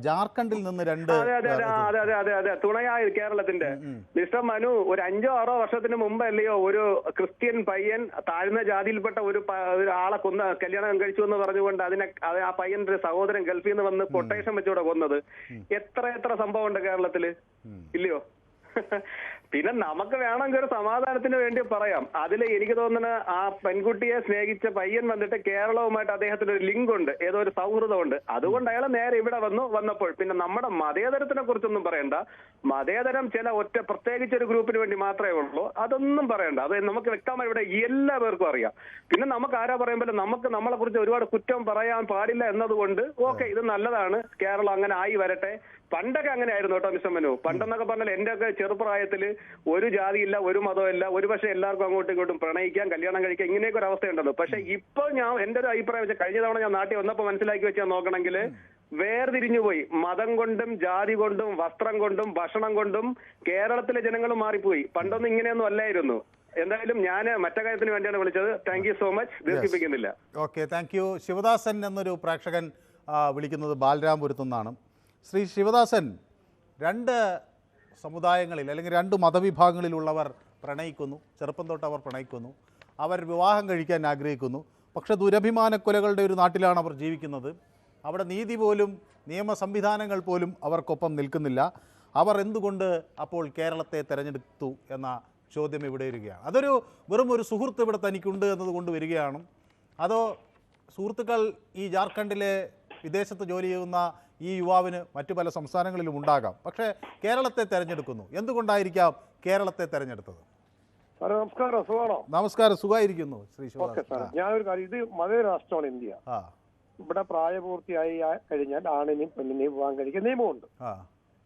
ജാർഖണ്ഡിൽ നിന്ന് അതെ തുണയായി കേരളത്തിന്റെ മിസ്റ്റർ മനു ഒരു 5-6 വർഷത്തിന് മുമ്പല്ലയോ ഒരു ക്രിസ്ത്യൻ പയ്യൻ താഴ്ന്ന ജാതിയിൽപ്പെട്ട ഒരു ആളെ കല്യാണം കഴിച്ചു എന്ന് പറഞ്ഞുകൊണ്ട് ആ പയ്യന്റെ സഹോദരൻ ഗൾഫിൽ നിന്ന് വന്ന് കൊട്ടേഷൻ വെച്ചുകൂടെ കൊന്നത്. എത്ര സംഭവം ഉണ്ട് കേരളത്തില്, ഇല്ലയോ? പിന്നെ നമുക്ക് വേണമെങ്കിൽ ഒരു സമാധാനത്തിന് വേണ്ടി പറയാം. അതിൽ എനിക്ക് തോന്നുന്ന ആ പെൺകുട്ടിയെ സ്നേഹിച്ച പയ്യൻ വന്നിട്ട് കേരളവുമായിട്ട് അദ്ദേഹത്തിന് ഒരു ലിങ്ക് ഉണ്ട്, ഏതോ ഒരു സൗഹൃദമുണ്ട്. അതുകൊണ്ട് അയാൾ നേരെ ഇവിടെ വന്നപ്പോൾ പിന്നെ നമ്മുടെ മതേതരത്തിനെ കുറിച്ചൊന്നും പറയണ്ട. മതേതരം പ്രത്യേകിച്ച് ഒരു ഗ്രൂപ്പിന് വേണ്ടി മാത്രമേ ഉള്ളൂ, അതൊന്നും പറയണ്ട. അത് നമുക്ക് വ്യക്തമായി ഇവിടെ എല്ലാവർക്കും അറിയാം. പിന്നെ നമുക്ക് ആരാ പറയുമ്പോൾ നമുക്ക് നമ്മളെ കുറിച്ച് ഒരുപാട് കുറ്റം പറയാൻ പാടില്ല എന്നതുകൊണ്ട് ഓക്കെ, ഇത് നല്ലതാണ്, കേരളം അങ്ങനെ ആയി വരട്ടെ. പണ്ടൊക്കെ അങ്ങനെ ആയിരുന്നു കേട്ടോ മിസ്റ്റർ മനു. പണ്ടെന്നൊക്കെ പറഞ്ഞാൽ എന്റെ ഒക്കെ ചെറുപ്രായത്തില് ഒരു ജാതിയില്ല, ഒരു മതമില്ല, ഒരു പക്ഷേ എല്ലാവർക്കും അങ്ങോട്ടും ഇങ്ങോട്ടും പ്രണയിക്കാം, കല്യാണം കഴിക്കാം, ഇങ്ങനെയൊക്കെ ഒരു അവസ്ഥയുണ്ടല്ലോ. പക്ഷെ ഇപ്പൊ എന്റെ ഒരു അഭിപ്രായം വെച്ചാൽ കഴിഞ്ഞ തവണ ഞാൻ നാട്ടിൽ വന്നപ്പോൾ മനസ്സിലാക്കി വെച്ചാൽ നോക്കണമെങ്കിൽ വേർതിരിഞ്ഞുപോയി. മതം കൊണ്ടും ജാതി കൊണ്ടും വസ്ത്രം കൊണ്ടും ഭക്ഷണം കൊണ്ടും കേരളത്തിലെ ജനങ്ങൾ മാറിപ്പോയി. പണ്ടൊന്നും ഇങ്ങനെയൊന്നും അല്ലായിരുന്നു. എന്തായാലും ഞാൻ മറ്റേ കാര്യത്തിന് വേണ്ടിയാണ് വിളിച്ചത്. Thank you so much. ദീർഘിപ്പിക്കുന്നില്ല. Okay, thank you. ശിവദാസൻ എന്നൊരു പ്രേക്ഷകൻ വിളിക്കുന്നത് ബാലരാമപുരത്തു നിന്നാണ്. ശ്രീ ശിവദാസൻ, രണ്ട് സമുദായങ്ങളിൽ അല്ലെങ്കിൽ രണ്ട് മതവിഭാഗങ്ങളിലുള്ളവർ പ്രണയിക്കുന്നു, ചെറുപ്പം തൊട്ട് അവർ പ്രണയിക്കുന്നു, അവർ വിവാഹം കഴിക്കാൻ ആഗ്രഹിക്കുന്നു. പക്ഷേ ദുരഭിമാനക്കൊലകളുടെ ഒരു നാട്ടിലാണ് അവർ ജീവിക്കുന്നത്. അവിടെ നീതി പോലും നിയമ സംവിധാനങ്ങൾ പോലും അവർക്കൊപ്പം നിൽക്കുന്നില്ല. അവർ എന്തുകൊണ്ട് അപ്പോൾ കേരളത്തെ തിരഞ്ഞെടുത്തു എന്ന ചോദ്യം ഇവിടെ വരികയാണ്. അതൊരു വെറും ഒരു സുഹൃത്ത് ഇവിടെ തനിക്കുണ്ട് എന്നതുകൊണ്ട് വരികയാണ്, അതോ സുഹൃത്തുക്കൾ ഈ ജാർഖണ്ഡിലെ വിദേശത്ത് ജോലി ചെയ്യുന്ന ഈ യുവാവിന് മറ്റു പല സംസ്ഥാനങ്ങളിലും ഉണ്ടാകാം, പക്ഷേ കേരളത്തെ തിരഞ്ഞെടുക്കുന്നു? എന്തുകൊണ്ടായിരിക്കാം കേരളത്തെ തിരഞ്ഞെടുത്തത്? സാറേ നമസ്കാരം, സുഖമാണോ? നമസ്കാരം, സുഖമായിരിക്കുന്നു ശ്രീ ശിവദാസ്. ഞാനൊരു കാര്യം, ഇത് മതരാഷ്ട്രമാണ് ഇന്ത്യ. ഇവിടെ പ്രായപൂർത്തിയായി കഴിഞ്ഞാൽ ആണിനെയും പെണ്ണിനെയും വിവാഹം കഴിക്കാൻ നിയമമുണ്ട്.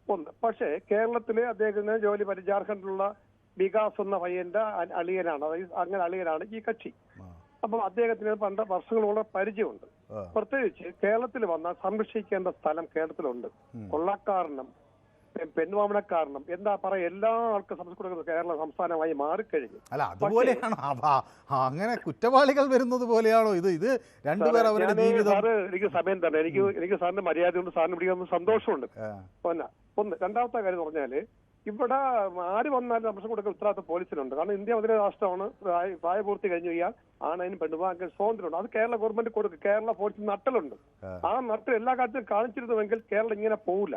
ഒന്ന്. പക്ഷേ കേരളത്തിലെ അദ്ദേഹത്തിന് ജോലി ജാർഖണ്ഡിലുള്ള വികാസ് എന്ന പയ്യന്റെ അളിയനാണ്, അതായത് അങ്ങനെ അളിയനാണ് ഈ കക്ഷി. അപ്പൊ അദ്ദേഹത്തിന് പണ്ട് വർഷങ്ങളോളം പരിചയമുണ്ട്. പ്രത്യേകിച്ച് കേരളത്തിൽ വന്നാൽ സംരക്ഷിക്കേണ്ട സ്ഥലം കേരളത്തിലുണ്ട്. കൊള്ളക്കാരനും പെൺവാമനക്കാരനും എന്താ പറയാ, എല്ലാ ആൾക്കും സംസ്കൃത കേരള സംസ്ഥാനമായി മാറിക്കഴിഞ്ഞു. അല്ല, അതുപോലെയാണോ? അങ്ങനെ കുറ്റവാളികൾ വരുന്നത് പോലെയാണോ ഇത്? ഇത് രണ്ടുപേർ അവരുടെ ജീവിതം. സാറ് എനിക്ക് സമയം തന്നെ, എനിക്ക് സാറിന്റെ മര്യാദ കൊണ്ട് സാറിന് പിടിക്കുന്ന സന്തോഷമുണ്ട്. ഒന്ന്. രണ്ടാമത്തെ കാര്യം എന്ന് പറഞ്ഞാല്, ഇവിടെ ആര് വന്നാലും സംരക്ഷണം കൊടുക്കുന്ന ഉത്തരവാദിത്ത പോലീസിനുണ്ട്. കാരണം ഇന്ത്യ മധുര രാഷ്ട്രമാണ്. പ്രായപൂർത്തി കഴിഞ്ഞു കഴിഞ്ഞാൽ ആണതിന് പെണ്ണുവാക്കാൻ സ്വാതന്ത്ര്യമുണ്ട്. അത് കേരള ഗവൺമെന്റ് കൊടുക്കും. കേരള പോലീസിന് നട്ടലുണ്ട്. ആ നട്ടൽ എല്ലാ കാര്യത്തിലും കാണിച്ചിരുന്നുവെങ്കിൽ കേരളം ഇങ്ങനെ പോവില്ല,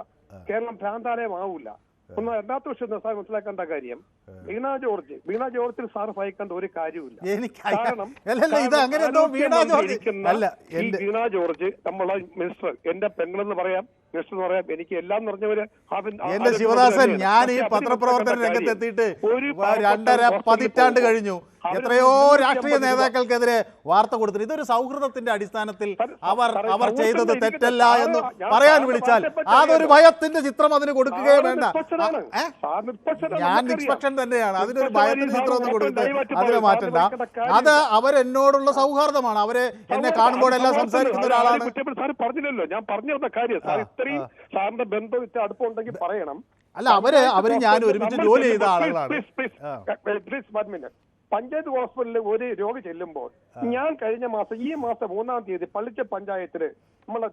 കേരളം ഭ്രാന്താലയമാവൂല. ഒന്ന്. രണ്ടാമത്തെ വിഷയം സാർ മനസ്സിലാക്കേണ്ട കാര്യം, വീണ ജോർജിൽ സാർ ഭയക്കേണ്ട ഒരു കാര്യമില്ല. കാരണം വീണ ജോർജ് നമ്മളെ മിനിസ്റ്റർ, എന്റെ പെങ്ങളെന്ന് പറയാം, മിനിസ്റ്റർ എന്ന് പറയാം, എനിക്ക് എല്ലാം നിറഞ്ഞവര്. എന്റെ ശിവദാസൻ, ഞാൻ ഈ പത്രപ്രവർത്തന രംഗത്തെത്തിയിട്ട് 2.5 പതിറ്റാണ്ട് കഴിഞ്ഞു. എത്രയോ രാഷ്ട്രീയ നേതാക്കൾക്കെതിരെ വാർത്ത കൊടുത്തിട്ട് ഇതൊരു സൗഹൃദത്തിന്റെ അടിസ്ഥാനത്തിൽ അവർ ചെയ്തത് തെറ്റല്ല എന്ന് പറയാൻ വിളിച്ചാൽ അതൊരു ഭയത്തിന്റെ ചിത്രം അതിന് കൊടുക്കുകയോ വേണ്ട. ഞാൻ നിഷ്പക്ഷൻ തന്നെയാണ്. അതിനൊരു ഭയത്തിന്റെ ചിത്രം ഒന്നും കൊടുത്തിട്ട് അതിനെ മാറ്റണ്ട. അത് അവരെന്നോടുള്ള സൗഹാർദ്ദമാണ്. അവരെ എന്നെ കാണുമ്പോഴെല്ലാം സംസാരിക്കുന്ന ഒരാളാണ്. പറഞ്ഞില്ലല്ലോ, ഞാൻ പറഞ്ഞിരുന്ന കാര്യം സാർ. ഇത്രയും സാറിന്റെ ബന്ധം ഇത്ര അടുപ്പമുണ്ടെങ്കിൽ പറയണം. അല്ല, അവര് ഞാൻ ഒരുമിച്ച് ജോലി ചെയ്ത ആളുകളാണ്. പഞ്ചായത്ത് ഹോസ്പിറ്റലിൽ ഒരു രോഗി ചെല്ലുമ്പോൾ, ഞാൻ കഴിഞ്ഞ മാസം ഈ മാസം 3-ാം തീയതി പള്ളിച്ച പഞ്ചായത്തില് നമ്മളെ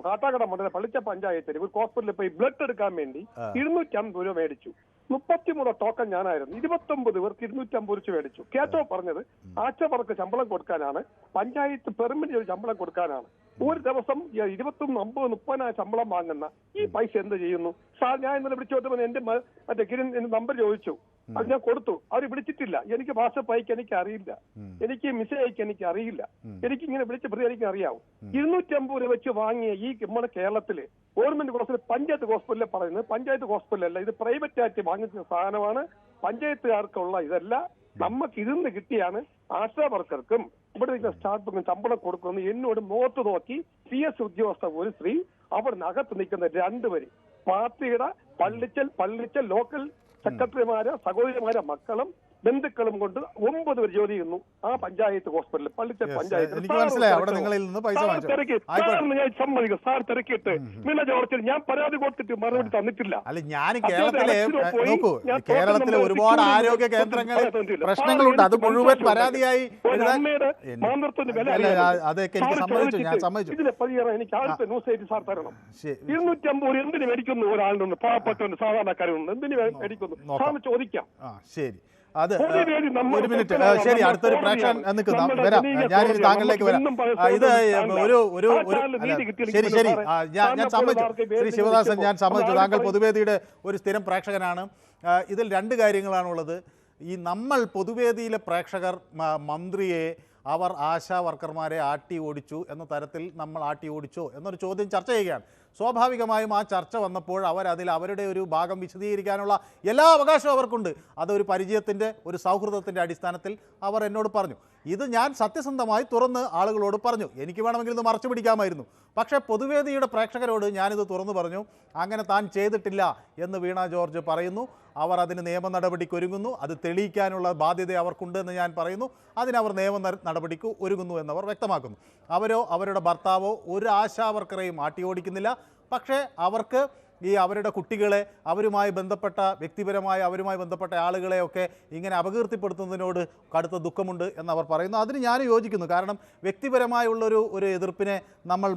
കാട്ടാക്കട മണ്ഡലം പള്ളിച്ച പഞ്ചായത്തിൽ ഒരു ഹോസ്പിറ്റലിൽ പോയി ബ്ലഡ് എടുക്കാൻ വേണ്ടി 250 രൂപ മേടിച്ചു. 33 ടോക്കൺ ഞാനായിരുന്നു. 29 പേർക്ക് 250 രൂപ മേടിച്ചു. കേട്ടോ പറഞ്ഞത് ആഴ്ചവർക്ക് ശമ്പളം കൊടുക്കാനാണ്, പഞ്ചായത്ത് പെർമിറ്റ് ശമ്പളം കൊടുക്കാനാണ്. ഒരു ദിവസം 21, 50, 30 ശമ്പളം വാങ്ങുന്ന ഈ പൈസ എന്ത് ചെയ്യുന്നു സാർ? ഞാൻ ഇന്നലെ വിളിച്ചോട്ട് എന്റെ മറ്റേ കിരൺ എന്റെ നമ്പർ ചോദിച്ചു, അത് ഞാൻ കൊടുത്തു. അവർ വിളിച്ചിട്ടില്ല. എനിക്ക് ഭാഷ പൈക്ക് എനിക്ക് അറിയില്ല, എനിക്ക് മിസ് അയക്കാൻ എനിക്ക് അറിയില്ല, എനിക്ക് ഇങ്ങനെ വിളിച്ച് പ്രതികരിക്കാൻ അറിയാവും. 250 രൂപ വെച്ച് വാങ്ങിയ ഈ നമ്മുടെ കേരളത്തില് ഗവൺമെന്റ് ഹോസ്പിറ്റൽ, പഞ്ചായത്ത് ഹോസ്പിറ്റലിൽ പറയുന്നത് പഞ്ചായത്ത് ഹോസ്പിറ്റലല്ല, ഇത് പ്രൈവറ്റ് ആയിട്ട് വാങ്ങിച്ച സാധനമാണ്. പഞ്ചായത്തുകാർക്കുള്ള ഇതല്ല, നമുക്ക് ഇതിന്ന് കിട്ടിയാണ് ആശാ വർക്കർക്കും ഇവിടെ സ്റ്റാഫിനും ശമ്പളം കൊടുക്കുന്നു. എന്നോട് മുഖത്ത് നോക്കി CS ഉദ്യോഗസ്ഥ ഒരു സ്ത്രീ, അവിടെ അകത്ത് നിൽക്കുന്ന 2 പേര് പാർട്ടിയുടെ പള്ളിച്ചൽ ലോക്കൽ സെക്രട്ടറിമാരെ സഹോദരിമാരെ മക്കളും ബന്ധുക്കളും കൊണ്ട് 9 പേർ ജോലി ചെയ്യുന്നു ആ പഞ്ചായത്ത് ഹോസ്പിറ്റലിൽ, പള്ളിച്ചൽ പഞ്ചായത്ത്. എനിക്ക് മനസ്സിലായി, അവിടെ നിങ്ങളിൽ നിന്ന് പൈസ ഞാൻ സമ്മതിക്കും. സാർ തിരക്കിയിട്ട് വീണ ജോർജിൽ ഞാൻ പരാതി കൊടുത്തിട്ട് മറുപടി തന്നിട്ടില്ല. അല്ല, ഞാൻ കേരളത്തിലെ ഒരുപാട് ആരോഗ്യ കേന്ദ്രങ്ങളിൽ പ്രശ്നങ്ങളുണ്ട്. അത് മുഴുവൻ പരാതിയായി അതൊക്കെ എനിക്ക് സമ്മതിച്ചു, ഞാൻ സമ്മതിച്ചു. ഇതിന് പരിഹാരം എനിക്ക് അടുത്ത ന്യൂസ് ആയിട്ട് സാർ തരണം. 250 എന്തിനു മേടിക്കുന്നു? ഒരാളിനൊന്ന് പാവപ്പെട്ടവന് സാധാരണക്കാരൊന്നും എന്തിനു മേടിക്കുന്നു സാറിന് ചോദിക്കാം. ശരി, അത് ഒരു മിനിറ്റ്. ശരി, അടുത്തൊരു പ്രേക്ഷകൻ വരാം. ഞാനിനി താങ്കളിലേക്ക് വരാം. ഇത് ശരി, ഞാൻ സമ്മതിച്ചു ശ്രീ ശിവദാസൻ, ഞാൻ സമ്മതിച്ചു. താങ്കൾ പൊതുവേദിയുടെ ഒരു സ്ഥിരം പ്രേക്ഷകനാണ്. ഇതിൽ 2 കാര്യങ്ങളാണുള്ളത്. ഈ നമ്മൾ പൊതുവേദിയിലെ പ്രേക്ഷകർ മന്ത്രിയെ, അവർ ആശാ വർക്കർമാരെ ആട്ടി ഓടിച്ചു എന്ന തരത്തിൽ നമ്മൾ ആട്ടി ഓടിച്ചോ എന്നൊരു ചോദ്യം ചർച്ച ചെയ്യുകയാണ്. സ്വാഭാവികമായും ആ ചർച്ച വന്നപ്പോൾ അതിൽ അവരുടെ ഒരു ഭാഗം വിശദീകരിക്കാനുള്ള എല്ലാ അവകാശവും അവർക്കുണ്ട്. അതൊരു പരിചയത്തിൻ്റെ, ഒരു സൗഹൃദത്തിൻ്റെ അടിസ്ഥാനത്തിൽ അവർ എന്നോട് പറഞ്ഞു. ഇത് ഞാൻ സത്യസന്ധമായി തുറന്ന് ആളുകളോട് പറഞ്ഞു. എനിക്ക് വേണമെങ്കിൽ ഇത് മറച്ചു പിടിക്കാമായിരുന്നു. പക്ഷേ പൊതുവേദിയുടെ പ്രേക്ഷകരോട് ഞാനിത് തുറന്നു പറഞ്ഞു. അങ്ങനെ താൻ ചെയ്തിട്ടില്ല എന്ന് വീണ ജോർജ് പറയുന്നു. അവർ അതിന് നിയമ നടപടിക്ക് ഒരുങ്ങുന്നു. അത് തെളിയിക്കാനുള്ള ബാധ്യത അവർക്കുണ്ട് എന്ന് ഞാൻ പറയുന്നു. അതിനവർ നിയമ നടപടിക്ക് ഒരുങ്ങുന്നു എന്നവർ വ്യക്തമാക്കുന്നു. അവരോ അവരുടെ ഭർത്താവോ ഒരു ആശാ വർക്കറെയും ആട്ടി ഓടിക്കുന്നില്ല. പക്ഷേ അവർക്ക് ഈ അവരുടെ കുട്ടികളെ, അവരുമായി ബന്ധപ്പെട്ട വ്യക്തിപരമായി അവരുമായി ബന്ധപ്പെട്ട ആളുകളെയൊക്കെ ഇങ്ങനെ അപകീർത്തിപ്പെടുത്തുന്നതിനോട് കടുത്ത ദുഃഖമുണ്ട് എന്നവർ പറയുന്നു. അതിന് ഞാൻ യോജിക്കുന്നു. കാരണം വ്യക്തിപരമായുള്ളൊരു എതിർപ്പിനെ നമ്മൾ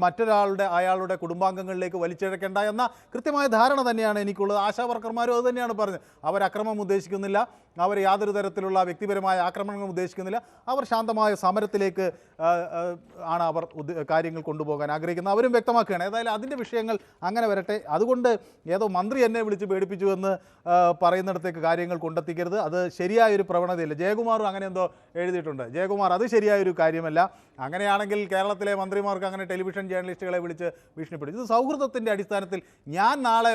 അയാളുടെ കുടുംബാംഗങ്ങളിലേക്ക് വലിച്ചിഴക്കേണ്ട എന്ന കൃത്യമായ ധാരണ തന്നെയാണ് എനിക്കുള്ളത്. ആശാ വർക്കർമാരും അത് തന്നെയാണ് പറഞ്ഞത്. അവർ അക്രമം ഉദ്ദേശിക്കുന്നില്ല, അവർ യാതൊരു തരത്തിലുള്ള വ്യക്തിപരമായ ആക്രമണങ്ങൾ ഉദ്ദേശിക്കുന്നില്ല. അവർ ശാന്തമായ സമരത്തിലേക്ക് ആണ് അവർ കാര്യങ്ങൾ കൊണ്ടുപോകാൻ ആഗ്രഹിക്കുന്നത്. അവരും വ്യക്തമാക്കുകയാണ്. ഏതായാലും അതിൻ്റെ വിഷയങ്ങൾ അങ്ങനെ വരട്ടെ. അതുകൊണ്ട് ഏതോ മന്ത്രി എന്നെ വിളിച്ച് പേടിപ്പിച്ചു എന്ന് പറയുന്നിടത്തേക്ക് കാര്യങ്ങൾ കൊണ്ടെത്തിക്കരുത്. അത് ശരിയായൊരു പ്രവണതയില്ല. ജയകുമാറും അങ്ങനെ എന്തോ എഴുതിയിട്ടുണ്ട്. ജയകുമാർ, അത് ശരിയായൊരു കാര്യമല്ല. അങ്ങനെയാണെങ്കിൽ കേരളത്തിലെ മന്ത്രിമാർക്ക് അങ്ങനെ ടെലിവിഷൻ ജേർണലിസ്റ്റുകളെ വിളിച്ച് ഭീഷണിപ്പെടും. ഇത് സൗഹൃദത്തിൻ്റെ അടിസ്ഥാനത്തിൽ ഞാൻ നാളെ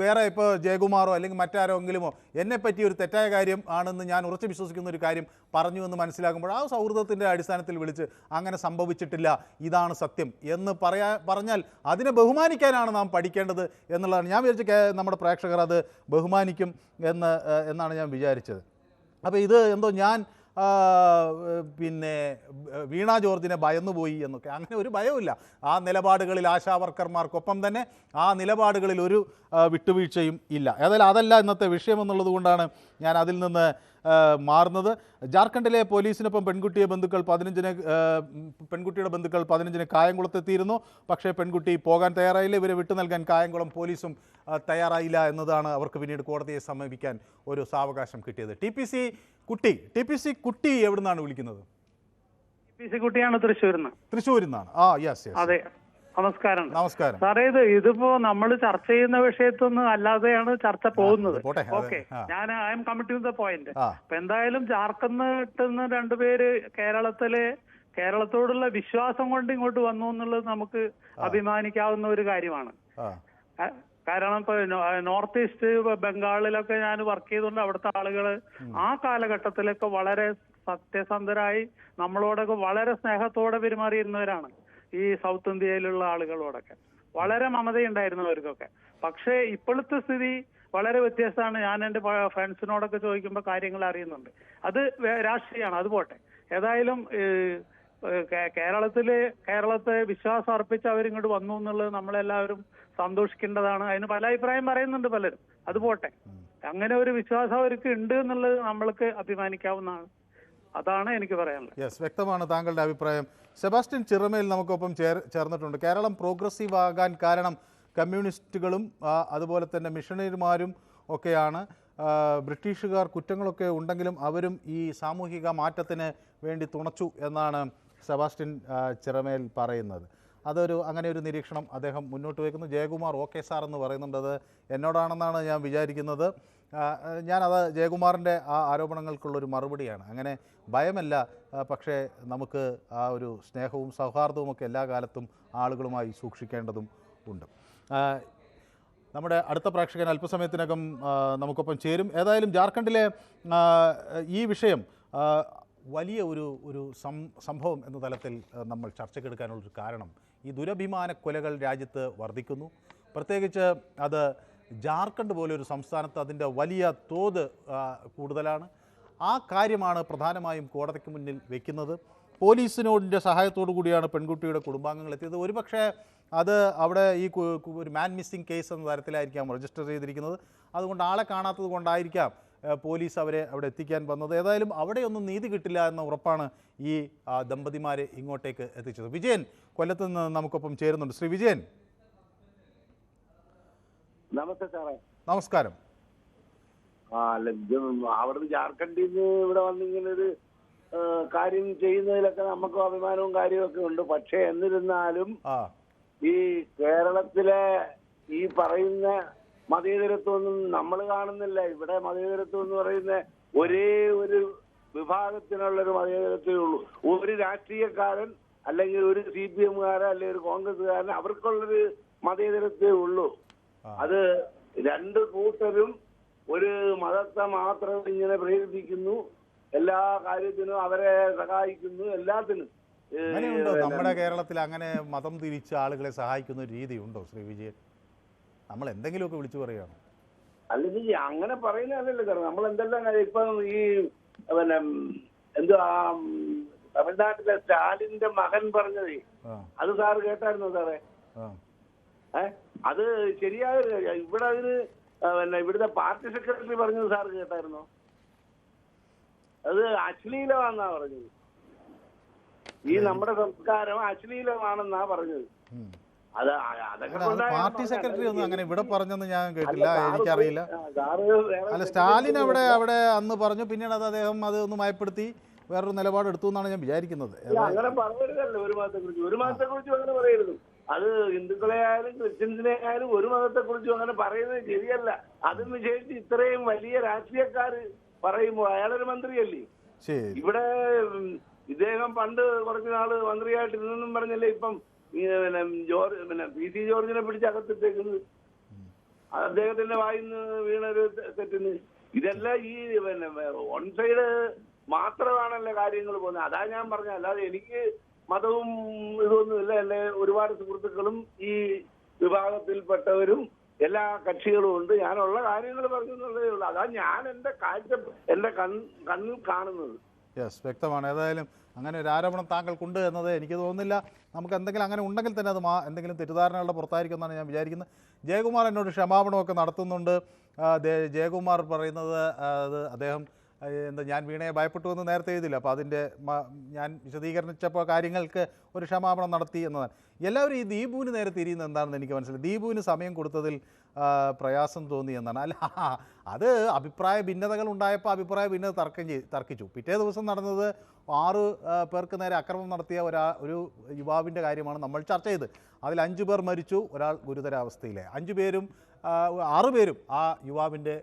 വേറെ ഇപ്പോൾ ജയകുമാറോ അല്ലെങ്കിൽ മറ്റാരെങ്കിലുമോ എന്നെപ്പറ്റി ഒരു തെറ്റായ കാര്യം ആണെന്ന് ഞാൻ ഉറച്ചു വിശ്വസിക്കുന്ന ഒരു കാര്യം പറഞ്ഞു എന്ന് മനസ്സിലാക്കുമ്പോൾ ആ സൗഹൃദത്തിൻ്റെ അടിസ്ഥാനത്തിൽ വിളിച്ച് അങ്ങനെ സംഭവിച്ചിട്ടില്ല, ഇതാണ് സത്യം എന്ന് പറഞ്ഞാൽ അതിനെ ബഹുമാനിക്കാനാണ് നാം പഠിക്കേണ്ടത് എന്നുള്ളതാണ്. ഞാൻ വിചാരിച്ച നമ്മുടെ പ്രേക്ഷകർ അത് ബഹുമാനിക്കും എന്നാണ് ഞാൻ വിചാരിച്ചത്. അപ്പോൾ ഇത് എന്തോ ഞാൻ പിന്നെ വീണ ജോർജിനെ ഭയന്നുപോയി എന്നൊക്കെ, അങ്ങനെ ഒരു ഭയവുമില്ല. ആ നിലപാടുകളിൽ ആശാവർക്കർമാർക്കൊപ്പം തന്നെ ആ നിലപാടുകളിൽ ഒരു വിട്ടുവീഴ്ചയും ഇല്ല. ഏതായാലും അതല്ല ഇന്നത്തെ വിഷയം എന്നുള്ളത് കൊണ്ടാണ് ഞാൻ അതിൽ നിന്ന് മാറുന്നത്. ജാർഖണ്ഡിലെ പോലീസിനൊപ്പം പെൺകുട്ടിയുടെ ബന്ധുക്കൾ 15-ന് കായംകുളത്തെത്തിയിരുന്നു. പക്ഷേ പെൺകുട്ടി പോകാൻ തയ്യാറായില്ല. ഇവരെ വിട്ടു നൽകാൻ കായംകുളം പോലീസും തയ്യാറായില്ല എന്നതാണ് അവർക്ക് പിന്നീട് കോടതിയെ സമീപിക്കാൻ ഒരു സാവകാശം കിട്ടിയത്. ടി പി സി കുട്ടി എവിടെ നിന്നാണ് വിളിക്കുന്നത്? കുട്ടിയാണ് തൃശ്ശൂരിൽ നിന്നാണ്. യെസ്. അതെ, നമസ്കാരം. നമസ്കാരം സാറേ. ഇതിപ്പോ നമ്മൾ ചർച്ച ചെയ്യുന്ന വിഷയത്തൊന്നും അല്ലാതെയാണ് ചർച്ച പോകുന്നത്. ഓക്കെ, ഞാൻ I am coming to the point. അപ്പൊ എന്തായാലും ജാർഖണ്ഡിൽ രണ്ടുപേര് കേരളത്തോടുള്ള വിശ്വാസം കൊണ്ട് ഇങ്ങോട്ട് വന്നു എന്നുള്ളത് നമുക്ക് അഭിമാനിക്കാവുന്ന ഒരു കാര്യമാണ്. കാരണം ഇപ്പൊ നോർത്ത് ഈസ്റ്റ് ബംഗാളിലൊക്കെ ഞാൻ വർക്ക് ചെയ്തുകൊണ്ട് അവിടുത്തെ ആളുകള് ആ കാലഘട്ടത്തിലൊക്കെ വളരെ സത്യസന്ധരായി നമ്മളോടൊക്കെ വളരെ സ്നേഹത്തോടെ പെരുമാറിയിരുന്നവരാണ്. ഈ സൗത്ത് ഇന്ത്യയിലുള്ള ആളുകളോടൊക്കെ വളരെ മമതയുണ്ടായിരുന്നവർക്കൊക്കെ. പക്ഷേ ഇപ്പോഴത്തെ സ്ഥിതി വളരെ വ്യത്യസ്തമാണ്. ഞാൻ എൻ്റെ ഫ്രണ്ട്സിനോടൊക്കെ ചോദിക്കുമ്പോൾ കാര്യങ്ങൾ അറിയുന്നുണ്ട്. അത് രാഷ്ട്രീയമാണ്, അത് പോട്ടെ. ഏതായാലും കേരളത്തെ വിശ്വാസം അർപ്പിച്ച് അവരിങ്ങോട്ട് വന്നു എന്നുള്ളത് നമ്മളെല്ലാവരും സന്തോഷിക്കേണ്ടതാണ്. അതിന് പല അഭിപ്രായം പറയുന്നുണ്ട് പലരും, അത് പോട്ടെ. അങ്ങനെ ഒരു വിശ്വാസം അവർക്ക് ഉണ്ട് എന്നുള്ളത് നമ്മൾക്ക് അഭിമാനിക്കാവുന്നതാണ്. അതാണ് എനിക്ക് പറയാനുള്ളത്. യെസ്, വ്യക്തമാണ് താങ്കളുടെ അഭിപ്രായം. സെബാസ്റ്റ്യൻ ചിറമേൽ നമുക്കൊപ്പം ചേർന്നിട്ടുണ്ട്. കേരളം പ്രോഗ്രസീവ് ആകാൻ കാരണം കമ്മ്യൂണിസ്റ്റുകളും അതുപോലെ തന്നെ മിഷണറിമാരും ഒക്കെയാണ്. ബ്രിട്ടീഷുകാർ കുറ്റങ്ങളൊക്കെ ഉണ്ടെങ്കിലും അവരും ഈ സാമൂഹിക മാറ്റത്തിന് വേണ്ടി തുണച്ചു എന്നാണ് സെബാസ്റ്റ്യൻ ചിറമേൽ പറയുന്നത്. അങ്ങനെ ഒരു നിരീക്ഷണം അദ്ദേഹം മുന്നോട്ട് വയ്ക്കുന്നു. ജയകുമാർ ഓക്കെ സാർ എന്ന് പറയുന്നുണ്ട്. അത് എന്നോടാണെന്നാണ് ഞാൻ വിചാരിക്കുന്നത്. ഞാനത് ജയകുമാറിൻ്റെ ആ ആരോപണങ്ങൾക്കുള്ളൊരു മറുപടിയാണ്. അങ്ങനെ ഭയമല്ല, പക്ഷേ നമുക്ക് ആ ഒരു സ്നേഹവും സൗഹാർദ്ദവും ഒക്കെ എല്ലാ കാലത്തും ആളുകളുമായി സൂക്ഷിക്കേണ്ടതും ഉണ്ട്. നമ്മുടെ അടുത്ത പ്രേക്ഷകൻ അല്പസമയത്തിനകം നമുക്കൊപ്പം ചേരും. ഏതായാലും ജാർഖണ്ഡിലെ ഈ വിഷയം വലിയ ഒരു സംഭവം എന്ന തലത്തിൽ നമ്മൾ ചർച്ചയ്ക്കെടുക്കാനുള്ളൊരു കാരണം ഈ ദുരഭിമാന കൊലകൾ രാജ്യത്ത് വർദ്ധിക്കുന്നു. പ്രത്യേകിച്ച് അത് ജാർഖണ്ഡ് പോലൊരു സംസ്ഥാനത്ത് അതിൻ്റെ വലിയ തോത് കൂടുതലാണ്. ആ കാര്യമാണ് പ്രധാനമായും കോടതിക്ക് മുന്നിൽ വയ്ക്കുന്നത്. പോലീസിനോടിൻ്റെ സഹായത്തോടു കൂടിയാണ് പെൺകുട്ടിയുടെ കുടുംബാംഗങ്ങൾ എത്തിയത്. ഒരുപക്ഷെ അത് അവിടെ ഒരു മാൻ മിസ്സിംഗ് കേസ് എന്ന തരത്തിലായിരിക്കാം രജിസ്റ്റർ ചെയ്തിരിക്കുന്നത്. അതുകൊണ്ട് ആളെ കാണാത്തത് കൊണ്ടായിരിക്കാം പോലീസ് അവരെ അവിടെ എത്തിക്കാൻ വന്നത്. ഏതായാലും അവിടെയൊന്നും നീതി കിട്ടില്ല എന്ന ഉറപ്പാണ് ഈ ദമ്പതിമാരെ ഇങ്ങോട്ടേക്ക് എത്തിച്ചത്. വിജയൻ കൊല്ലത്ത് നിന്ന് നമുക്കൊപ്പം ചേരുന്നുണ്ട്. ശ്രീ വിജയൻ, നമസ്തേ സാറേ. നമസ്കാരം. അവിടുന്ന് ജാർഖണ്ഡിൽ നിന്ന് ഇവിടെ വന്നിങ്ങനെ ഒരു കാര്യം ചെയ്യുന്നതിലൊക്കെ നമുക്കും അഭിമാനവും കാര്യമൊക്കെ ഉണ്ട്. പക്ഷെ എന്നിരുന്നാലും ഈ കേരളത്തിലെ ഈ പറയുന്ന മതേതരത്വമൊന്നും നമ്മൾ കാണുന്നില്ല. ഇവിടെ മതേതരത്വം എന്ന് പറയുന്ന ഒരേ ഒരു വിഭാഗത്തിനുള്ളൊരു മതേതരത്വമേ ഉള്ളൂ. ഒരു രാഷ്ട്രീയക്കാരൻ അല്ലെങ്കിൽ ഒരു CPM-കാരൻ അല്ലെങ്കിൽ ഒരു കോൺഗ്രസ്സുകാരൻ അവർക്കുള്ളൊരു മതേതരത്വമേ ഉള്ളൂ. അത് രണ്ടു കൂട്ടരും ഒരു മതത്തെ മാത്രം ഇങ്ങനെ പ്രേരിപ്പിക്കുന്നു, എല്ലാ കാര്യത്തിനും അവരെ സഹായിക്കുന്നു, എല്ലാത്തിനും. അങ്ങനെയുണ്ടോ നമ്മുടെ കേരളത്തിൽ? അങ്ങനെ മതം തിരിച്ച് ആളുകളെ സഹായിക്കുന്ന ഒരു രീതി ഉണ്ടോ ശ്രീ വിജയൻ? നമ്മൾ എന്തെങ്കിലുമൊക്കെ വിളിച്ചു പറയുകയാണ്. അല്ലെങ്കിൽ അങ്ങനെ പറയുന്നതല്ലല്ലോ സാർ. നമ്മൾ എന്തെല്ലാം ഇപ്പം ഈ പിന്നെ എന്തുവാ തമിഴ്നാട്ടിലെ സ്റ്റാലിന്റെ മകൻ പറഞ്ഞത് അത് സാറ് കേട്ടായിരുന്നോ സാറേ? അത് ശരിയായ ഇവിടെ അതിന് പിന്നെ ഇവിടുത്തെ പാർട്ടി സെക്രട്ടറി പറഞ്ഞത് സാർ കേട്ടായിരുന്നോ? അത് അശ്ലീലമാണെന്നാ പറഞ്ഞത്. ഈ നമ്മുടെ സംസ്കാരം അശ്ലീലമാണെന്നാ പറഞ്ഞത്. അത് അതൊക്കെ പാർട്ടി സെക്രട്ടറി ഒന്നും അങ്ങനെ ഇവിടെ പറഞ്ഞെന്ന് ഞാൻ കേട്ടില്ല, എനിക്കറിയില്ല. അല്ല, സ്റ്റാലിൻ അവിടെ അന്ന് പറഞ്ഞു, പിന്നീട് അത് അദ്ദേഹം അത് ഒന്ന് മയപ്പെടുത്തി വേറൊരു നിലപാട് എടുത്തു എന്നാണ് ഞാൻ വിചാരിക്കുന്നത്. അങ്ങനെ പറയരുതല്ലോ ഒരു മതത്തെക്കുറിച്ചും അങ്ങനെ പറയരുത്. അത് ഹിന്ദുക്കളെ ആയാലും ക്രിസ്ത്യൻസിനെ ആയാലും ഒരു മതത്തെക്കുറിച്ചും അങ്ങനെ പറയുന്നത് ശരിയല്ല. അതും വിശേഷിച്ച് ഇത്രയും വലിയ രാഷ്ട്രീയക്കാര് പറയുമ്പോൾ അയാളൊരു മന്ത്രിയല്ലേ. ഇവിടെ ഇദ്ദേഹം പണ്ട് കുറച്ചു നാള് മന്ത്രിയായിട്ടിരുന്നെന്നും പറഞ്ഞല്ലേ ഇപ്പം പിന്നെ പി സി ജോർജിനെ പിടിച്ച് അകത്തിട്ടേക്കുന്നത്. അദ്ദേഹത്തിന്റെ വായിന്ന് വീണൊരു തെറ്റിന്. ഇതെല്ലാം ഈ പിന്നെ വൺ സൈഡ് മാത്രമാണല്ലോ കാര്യങ്ങൾ പോകുന്നത്. അതാ ഞാൻ പറഞ്ഞത്. അല്ലാതെ എനിക്ക് മതവും ഇതൊന്നുമില്ല. എന്റെ ഒരുപാട് സുഹൃത്തുക്കളും ഈ വിഭാഗത്തിൽപ്പെട്ടവരും എല്ലാ കക്ഷികളും ഉണ്ട്. ഞാനുള്ള കാര്യങ്ങൾ പറഞ്ഞതേ ഉള്ളൂ. അതാ ഞാൻ എന്റെ കണ്ണിൽ കാണുന്നത്. യെസ്, വ്യക്തമാണ്. ഏതായാലും അങ്ങനെ ഒരു ആരോപണം താങ്കൾക്കുണ്ട് എന്നത് എനിക്ക് തോന്നുന്നില്ല. നമുക്ക് എന്തെങ്കിലും അങ്ങനെ ഉണ്ടെങ്കിൽ തന്നെ അത് എന്തെങ്കിലും തെറ്റിദ്ധാരണകളുടെ പുറത്തായിരിക്കും എന്നാണ് ഞാൻ വിചാരിക്കുന്നത്. ജയകുമാർ എന്നോട് ക്ഷമാപണമൊക്കെ നടത്തുന്നുണ്ട്. ജയകുമാർ പറയുന്നത് അത് അദ്ദേഹം ഞാൻ വീണയെ ഭയപ്പെട്ടു എന്ന് നേരത്തെ എഴുതില്ല. അപ്പോൾ അതിൻ്റെ ഞാൻ വിശദീകരിച്ചപ്പോൾ കാര്യങ്ങൾക്ക് ഒരു ക്ഷമാപണം നടത്തി എന്നതാണ്. എല്ലാവരും ഈ ദീപുവിന് നേരെ തിരിയുന്നത് എന്താണെന്ന് എനിക്ക് മനസ്സിലായി. ദീപുവിന് സമയം കൊടുത്തതിൽ പ്രയാസം തോന്നി എന്നാണ്. അല്ല, അത് അഭിപ്രായ ഭിന്നതകൾ ഉണ്ടായപ്പോൾ അഭിപ്രായ ഭിന്നത തർക്കിച്ചു. പിറ്റേ ദിവസം നടന്നത് 6 പേർക്ക് നേരെ അക്രമം നടത്തിയ ഒരു യുവാവിൻ്റെ കാര്യമാണ് നമ്മൾ ചർച്ച ചെയ്ത്. അതിൽ 5 പേർ മരിച്ചു, ഒരാൾ ഗുരുതരാവസ്ഥയിലെ. 6 പേരും ആ യുവാവിൻ്റെ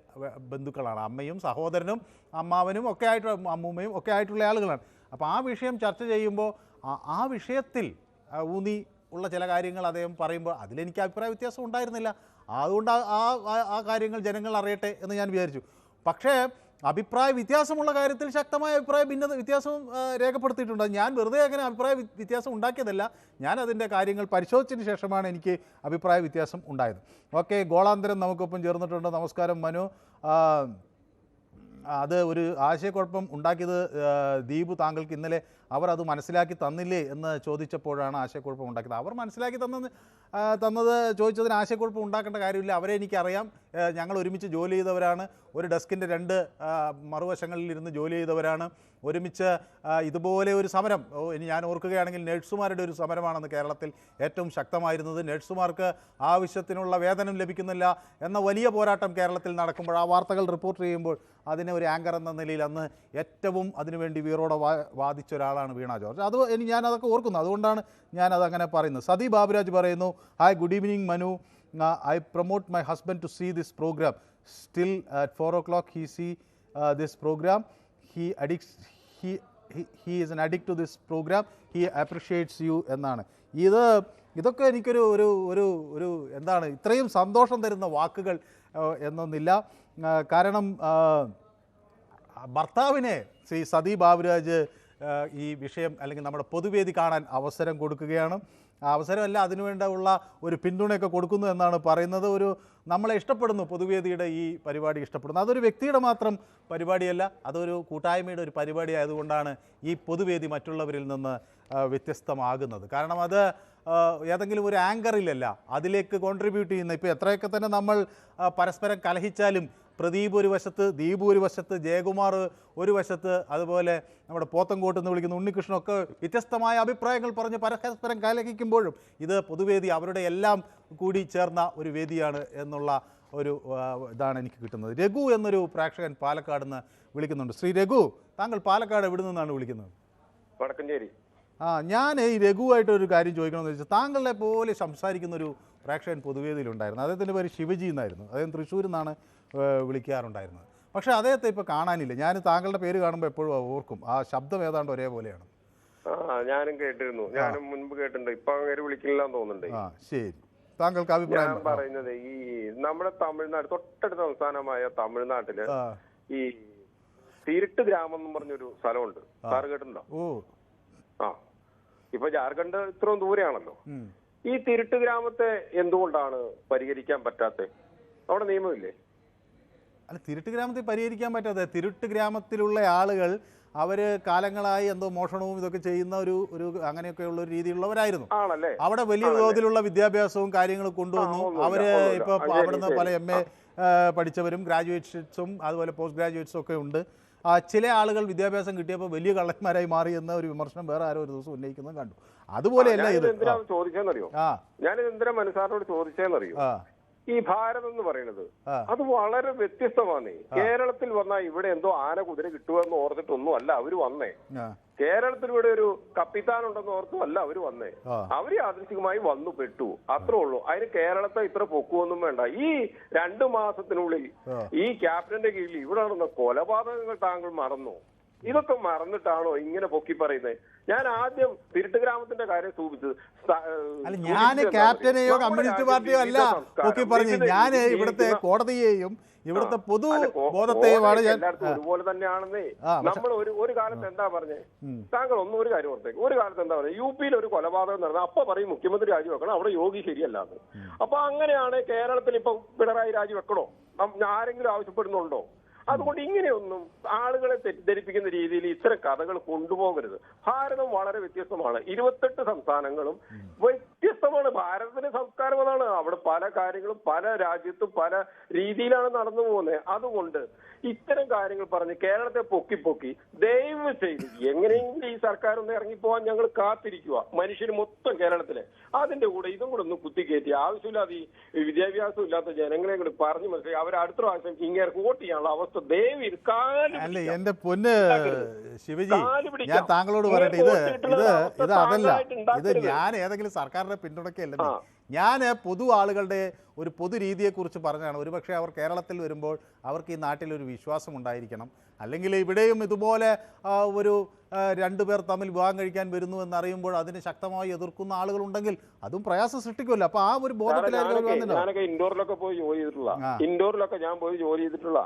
ബന്ധുക്കളാണ്. അമ്മയും സഹോദരനും അമ്മാവനും ഒക്കെ ആയിട്ട് അമ്മൂമ്മയും ഒക്കെ ആയിട്ടുള്ള ആളുകളാണ്. അപ്പോൾ ആ വിഷയം ചർച്ച ചെയ്യുമ്പോൾ ആ വിഷയത്തിൽ ഊന്നി ഉള്ള ചില കാര്യങ്ങൾ അദ്ദേഹം പറയുമ്പോൾ അതിലെനിക്ക് അഭിപ്രായ വ്യത്യാസം ഉണ്ടായിരുന്നില്ല. അതുകൊണ്ട് ആ കാര്യങ്ങൾ ജനങ്ങൾ അറിയട്ടെ എന്ന് ഞാൻ വിചാരിച്ചു. പക്ഷേ അഭിപ്രായ വ്യത്യാസമുള്ള കാര്യത്തിൽ ശക്തമായ അഭിപ്രായ വ്യത്യാസവും രേഖപ്പെടുത്തിയിട്ടുണ്ട്. ഞാൻ വെറുതെ അങ്ങനെ അഭിപ്രായ വ്യത്യാസം ഉണ്ടാക്കിയതല്ല. ഞാൻ അതിൻ്റെ കാര്യങ്ങൾ പരിശോധിച്ചതിന് ശേഷമാണ് എനിക്ക് അഭിപ്രായ വ്യത്യാസം ഉണ്ടായത്. ഓക്കെ, ഗോളാന്തരം നമുക്കൊപ്പം ചേർന്നിട്ടുണ്ട്. നമസ്കാരം മനു. അത് ഒരു ആശയക്കുഴപ്പം ഉണ്ടാക്കിയത് ദീപു താങ്കൾക്ക് ഇന്നലെ അവർ അത് മനസ്സിലാക്കി തന്നില്ലേ എന്ന് ചോദിച്ചപ്പോഴാണ് ആശയക്കുഴപ്പം ഉണ്ടാക്കിയത്. അവർ മനസ്സിലാക്കി തന്നത് ചോദിച്ചതിന് ആശയക്കുഴപ്പം ഉണ്ടാക്കേണ്ട കാര്യമില്ല. അവരെ എനിക്കറിയാം. ഞങ്ങൾ ഒരുമിച്ച് ജോലി ചെയ്തവരാണ്. ഒരു ഡെസ്കിൻ്റെ 2 മറുവശങ്ങളിൽ ഇരുന്ന് ജോലി ചെയ്തവരാണ്. ഒരുമിച്ച് ഇതുപോലെ ഒരു സമരം, ഇനി ഞാൻ ഓർക്കുകയാണെങ്കിൽ നഴ്സുമാരുടെ ഒരു സമരമാണെന്ന് കേരളത്തിൽ ഏറ്റവും ശക്തമായിരുന്നത്. നഴ്സുമാർക്ക് ആവശ്യത്തിനുള്ള വേതനം ലഭിക്കുന്നില്ല എന്ന വലിയ പോരാട്ടം കേരളത്തിൽ നടക്കുമ്പോൾ ആ വാർത്തകൾ റിപ്പോർട്ട് ചെയ്യുമ്പോൾ അതിനെ ഒരു ആങ്കർ എന്ന നിലയിൽ അന്ന് ഏറ്റവും അതിനുവേണ്ടി വീറോടെ വാദിച്ച ഒരാളാണ് വീണ ജോർജ്. ഞാനതൊക്കെ ഓർക്കുന്നു. അതുകൊണ്ടാണ് ഞാനതങ്ങനെ പറയുന്നത്. സതി ബാബുരാജ് പറയുന്നു, hi, good evening Manu. I promote my husband to see this program. Still at 4 o'clock he see this program. He is an addict to this program. He appreciates you എന്നാണ്. ഇതൊക്കെ എനിക്കൊരു ഒരു എന്താണ് ഇത്രയും സന്തോഷം തരുന്ന വാക്കുകൾ എന്നൊന്നില്ല. കാരണം ഭർത്താവിനെ ശ്രീ സതി ബാബുരാജ് ഈ വിഷയം അല്ലെങ്കിൽ നമ്മുടെ പൊതുവേദി കാണാൻ അവസരം കൊടുക്കുകയാണ്. ആ അവസരമല്ല, അതിനുവേണ്ട ഒരു പിന്തുണയൊക്കെ കൊടുക്കുന്നു എന്നാണ് പറയുന്നത്. നമ്മളെ ഇഷ്ടപ്പെടുന്നു, പൊതുവേദിയുടെ ഈ പരിപാടി ഇഷ്ടപ്പെടുന്നു. അതൊരു വ്യക്തിയുടെ മാത്രം പരിപാടിയല്ല, അതൊരു കൂട്ടായ്മയുടെ ഒരു പരിപാടി ആയതുകൊണ്ടാണ് ഈ പൊതുവേദി മറ്റുള്ളവരിൽ നിന്ന് വ്യത്യസ്തമാകുന്നത്. കാരണം അത് ഏതെങ്കിലും ഒരു ആങ്കറിലല്ല അതിലേക്ക് കോൺട്രിബ്യൂട്ട് ചെയ്യുന്ന. ഇപ്പോൾ എത്രയൊക്കെ തന്നെ നമ്മൾ പരസ്പരം കലഹിച്ചാലും പ്രദീപ് ഒരു വശത്ത്, ദീപു ഒരു വശത്ത്, ജയകുമാർ ഒരു വശത്ത്, അതുപോലെ നമ്മുടെ പോത്തങ്കോട്ട് എന്ന് വിളിക്കുന്ന ഉണ്ണികൃഷ്ണനൊക്കെ വ്യത്യസ്തമായ അഭിപ്രായങ്ങൾ പറഞ്ഞ് പരസ്പരം കലഹിക്കുമ്പോഴും ഇത് പൊതുവേദി അവരുടെ എല്ലാം കൂടി ചേർന്ന ഒരു വേദിയാണ് എന്നുള്ള ഇതാണ് എനിക്ക് കിട്ടുന്നത്. രഘു എന്നൊരു പ്രേക്ഷകൻ പാലക്കാട് നിന്ന് വിളിക്കുന്നുണ്ട്. ശ്രീ രഘു, താങ്കൾ പാലക്കാട് എവിടെ നിന്നാണ് വിളിക്കുന്നത്? വടക്കഞ്ചേരി. ഞാൻ ഈ രഘുവായിട്ടൊരു കാര്യം ചോദിക്കണമെന്ന് വെച്ചാൽ, താങ്കളെ പോലെ സംസാരിക്കുന്നൊരു പ്രേക്ഷകൻ പൊതുവേദിയിലുണ്ടായിരുന്നു. അദ്ദേഹത്തിൻ്റെ പേര് ശിവജി എന്നായിരുന്നു. അദ്ദേഹം തൃശ്ശൂരിൽ നിന്നാണ് വിളിക്കാറുണ്ടായിരുന്നത്. പക്ഷേ അദ്ദേഹത്തെ ഇപ്പോൾ കാണാനില്ല. ഞാൻ താങ്കളുടെ പേര് കാണുമ്പോൾ എപ്പോഴും ഓർക്കും, ആ ശബ്ദം ഏതാണ്ട് ഒരേപോലെയാണ്. ഞാനും കേട്ടിരുന്നു, ഞാനും മുൻപ് കേട്ടിട്ടുണ്ട്. ഇപ്പൊ അങ്ങനെ വിളിക്കില്ലെന്ന് തോന്നുന്നുണ്ട്. ശരി, താങ്കൾക്ക് അഭിപ്രായം? ഞാൻ പറയുന്നത് ഈ നമ്മുടെ തമിഴ്നാട് തൊട്ടടുത്ത സംസ്ഥാനമായ തമിഴ്നാട്ടില് ഈ തിരുട്ട് ഗ്രാമം എന്ന് പറഞ്ഞൊരു സ്ഥലമുണ്ട്. സാറ് കേട്ടിട്ടുണ്ടോ? ഇപ്പൊ ജാർഖണ്ഡ് ഇത്രയും ദൂരെയാണല്ലോ. ഈ തിരുട്ട് ഗ്രാമത്തെ എന്തുകൊണ്ടാണ് പരിഹരിക്കാൻ പറ്റാത്തത്? അവിടെ നിയമമില്ലേ? അല്ല, തിരുട്ട് ഗ്രാമത്തിൽ പരിഹരിക്കാൻ പറ്റാതെ, തിരുട്ട് ഗ്രാമത്തിലുള്ള ആളുകൾ അവർ കാലങ്ങളായി എന്തോ മോഷണവും ഇതൊക്കെ ചെയ്യുന്ന ഒരു അങ്ങനെയൊക്കെയുള്ള ഒരു രീതിയിലുള്ളവരായിരുന്നു. ആണല്ലേ? അവിടെ വലിയ തോതിലുള്ള വിദ്യാഭ്യാസവും കാര്യങ്ങളും കൊണ്ടുവന്നു. അവർ ഇപ്പോൾ അവിടുന്ന് പല MA പഠിച്ചവരും ഗ്രാജുവേറ്റ്സും അതുപോലെ പോസ്റ്റ് ഗ്രാജുവേറ്റ്സും ഒക്കെ ഉണ്ട്. ചില ആളുകൾ വിദ്യാഭ്യാസം കിട്ടിയപ്പോൾ വലിയ കള്ളന്മാരായി മാറി എന്ന ഒരു വിമർശനം വേറെ ആരോ ഒരു ദിവസം ഉന്നയിക്കുന്നത് കണ്ടു. അതുപോലെയല്ല ഇത്. ചോദിച്ചെന്നറിയോ, ഞാനിത് എന്തിനാ മനസ്സാറിനോട് ചോദിച്ചതെന്നറിയോ, ഈ ഭാരതം എന്ന് പറയുന്നത് അത് വളരെ വ്യത്യസ്തമാണ്. കേരളത്തിൽ വന്നാൽ ഇവിടെ എന്തോ ആന കുതിര കിട്ടുമെന്ന് ഓർത്തിട്ടൊന്നും അല്ല അവര് വന്നേ. കേരളത്തിൽ ഇവിടെ ഒരു കപ്പിത്താൻ ഉണ്ടെന്ന് ഓർത്തും അല്ല അവര് വന്നേ. അവര് യാദൃശികമായി വന്നു പെട്ടു, അത്രേ ഉള്ളൂ. അതിന് കേരളത്തെ ഇത്ര പൊക്കുവൊന്നും വേണ്ട. ഈ 2 മാസത്തിനുള്ളിൽ ഈ ക്യാപ്റ്റന്റെ കീഴിൽ ഇവിടെ നടന്ന കൊലപാതകങ്ങൾ താങ്കൾ മറന്നു? ഇതൊക്കെ മറന്നിട്ടാണോ ഇങ്ങനെ പൊക്കി പറയുന്നത്? ഞാൻ ആദ്യം തിരുട്ട് ഗ്രാമത്തിന്റെ കാര്യം സൂചിപ്പിച്ചത്. ഞാൻ ക്യാപ്റ്റനെയോ കമ്മ്യൂണിസ്റ്റ് പാർട്ടിയോ അല്ല പൊക്കി പറഞ്ഞു. ഞാൻ ഇവിടുത്തെ കോടതിയെയും ഇവിടുത്തെ പൊതു ബോധത്തെയുമാണ് ഞാൻ. എല്ലായിടത്തും ഒരുപോലെ തന്നെയാണെന്നേ. നമ്മൾ ഒരു കാലത്ത് എന്താ പറഞ്ഞേ? താങ്കൾ ഒരു കാര്യം ഓർത്തേക്ക്. ഒരു കാലത്ത് എന്താ പറഞ്ഞത്? UP-യിൽ ഒരു കൊലപാതകം നടന്ന അപ്പൊ പറയും മുഖ്യമന്ത്രി രാജിവെക്കണം, അവിടെ യോഗി ശരിയല്ലാന്ന്. അപ്പൊ അങ്ങനെയാണ് കേരളത്തിൽ ഇപ്പൊ പിണറായി രാജിവെക്കണോ ആരെങ്കിലും ആവശ്യപ്പെടുന്നുണ്ടോ? അതുകൊണ്ട് ഇങ്ങനെയൊന്നും ആളുകളെ തെറ്റിദ്ധരിപ്പിക്കുന്ന രീതിയിൽ ഇത്തരം കഥകൾ കൊണ്ടുപോകരുത്. ഭാരതം വളരെ വ്യത്യസ്തമാണ്. 28 സംസ്ഥാനങ്ങളും വ്യത്യസ്തമാണ്. ഭാരതത്തിന്റെ സംസ്കാരം അതാണ്. അവിടെ പല കാര്യങ്ങളും പല രാജ്യത്തും പല രീതിയിലാണ് നടന്നു പോകുന്നത്. അതുകൊണ്ട് ഇത്തരം കാര്യങ്ങൾ പറഞ്ഞ് കേരളത്തെ പൊക്കി ദയവ് ചെയ്ത് എങ്ങനെയെങ്കിലും ഈ സർക്കാർ ഒന്ന് ഇറങ്ങിപ്പോവാൻ ഞങ്ങൾ കാത്തിരിക്കുക. മനുഷ്യന് മൊത്തം കേരളത്തിലെ അതിന്റെ കൂടെ ഇതും കൂടെ ഒന്ന് കുത്തിക്കയറ്റി ആവശ്യമില്ലാതെ ഈ വിദ്യാഭ്യാസം ഇല്ലാത്ത ജനങ്ങളെ കൂടെ പറഞ്ഞു മനസ്സിലാക്കി അവർ അടുത്ത പ്രാവശ്യം ഇങ്ങനെ വോട്ട് ചെയ്യാനുള്ള അവസ്ഥ ദയവ് അല്ല. എന്റെ പൊന്ന് ശിവജി, ഞാൻ താങ്കളോട് പറയട്ടെ, ഇത് അതല്ല. ഇത് ഞാൻ ഏതെങ്കിലും സർക്കാരിനെ പിന്തുണയ്ക്കല്ലേ. ഞാൻ പൊതു ആളുകളുടെ ഒരു പൊതു രീതിയെക്കുറിച്ച് പറഞ്ഞാണ്. ഒരുപക്ഷെ അവർ കേരളത്തിൽ വരുമ്പോൾ അവർക്ക് ഈ നാട്ടിലൊരു വിശ്വാസം ഉണ്ടായിരിക്കണം. അല്ലെങ്കിൽ ഇവിടെയും ഇതുപോലെ ഒരു 2 പേർ തമ്മിൽ വിവാഹം കഴിക്കാൻ വരുന്നു എന്നറിയുമ്പോൾ അതിനെ ശക്തമായി എതിർക്കുന്ന ആളുകളുണ്ടെങ്കിൽ അതും പ്രയാസം സൃഷ്ടിക്കുമല്ലോ. അപ്പൊ ആ ഒരു ബോധത്തിലായിരുന്നു. ഞാനൊക്കെ ഇൻഡോറിലൊക്കെ പോയി ജോലി ചെയ്തിട്ടുള്ള ഞാൻ പോയി ജോലി ചെയ്തിട്ടുള്ള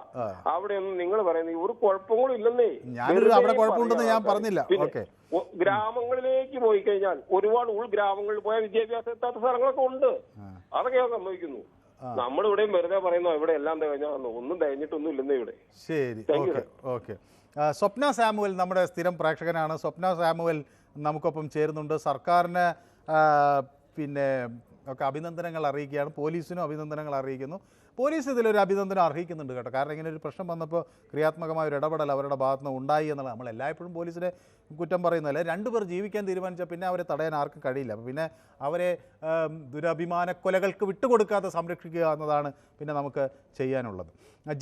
അവിടെയൊന്നും നിങ്ങൾ പറയുന്നത് ഒരു കുഴപ്പങ്ങളും ഇല്ലെന്നേ. ഞാനൊരു അവിടെ കുഴപ്പമുണ്ടെന്ന് ഞാൻ പറഞ്ഞില്ല. ഓക്കെ, ഗ്രാമങ്ങളിലേക്ക് പോയി കഴിഞ്ഞാൽ ഒരുപാട് ഉൾഗ്രാമങ്ങളിൽ പോയാൽ വിദ്യാഭ്യാസം എത്താത്ത സ്ഥലങ്ങളൊക്കെ ഉണ്ട്. അതൊക്കെ ഞാൻ സമ്മതിക്കുന്നു. നമ്മളിവിടെയും വെറുതെ പറയുന്നു ഇവിടെ എല്ലാം തികഞ്ഞാന്ന്. ഒന്നും തികഞ്ഞിട്ടൊന്നും ഇല്ലെന്നേ ഇവിടെ. ശരി, ഓക്കെ. സ്വപ്ന സാമുവൽ നമ്മുടെ സ്ഥിരം പ്രേക്ഷകനാണ്. സ്വപ്ന സാമുവൽ നമുക്കൊപ്പം ചേരുന്നുണ്ട്. സർക്കാരിന് പിന്നെ ഒക്കെ അഭിനന്ദനങ്ങൾ അറിയിക്കുകയാണ്. പോലീസിനും അഭിനന്ദനങ്ങൾ അറിയിക്കുന്നു. പോലീസ് ഇതിലൊരു അഭിനന്ദനം അർഹിക്കുന്നുണ്ട് കേട്ടോ. കാരണം ഇങ്ങനെ ഒരു പ്രശ്നം വന്നപ്പോൾ ക്രിയാത്മകമായ ഒരു ഇടപെടൽ അവരുടെ ഭാഗത്ത് നിന്ന് ഉണ്ടായി എന്നുള്ളത്. നമ്മൾ എല്ലായ്പ്പോഴും പോലീസിനെ കുറ്റം പറയുന്നതല്ല. 2 പേർ ജീവിക്കാൻ തീരുമാനിച്ചാൽ പിന്നെ അവരെ തടയാൻ ആർക്കും കഴിയില്ല. അപ്പോൾ പിന്നെ അവരെ ദുരഭിമാന കൊലകൾക്ക് വിട്ടുകൊടുക്കാതെ സംരക്ഷിക്കുക എന്നതാണ് പിന്നെ നമുക്ക് ചെയ്യാനുള്ളത്.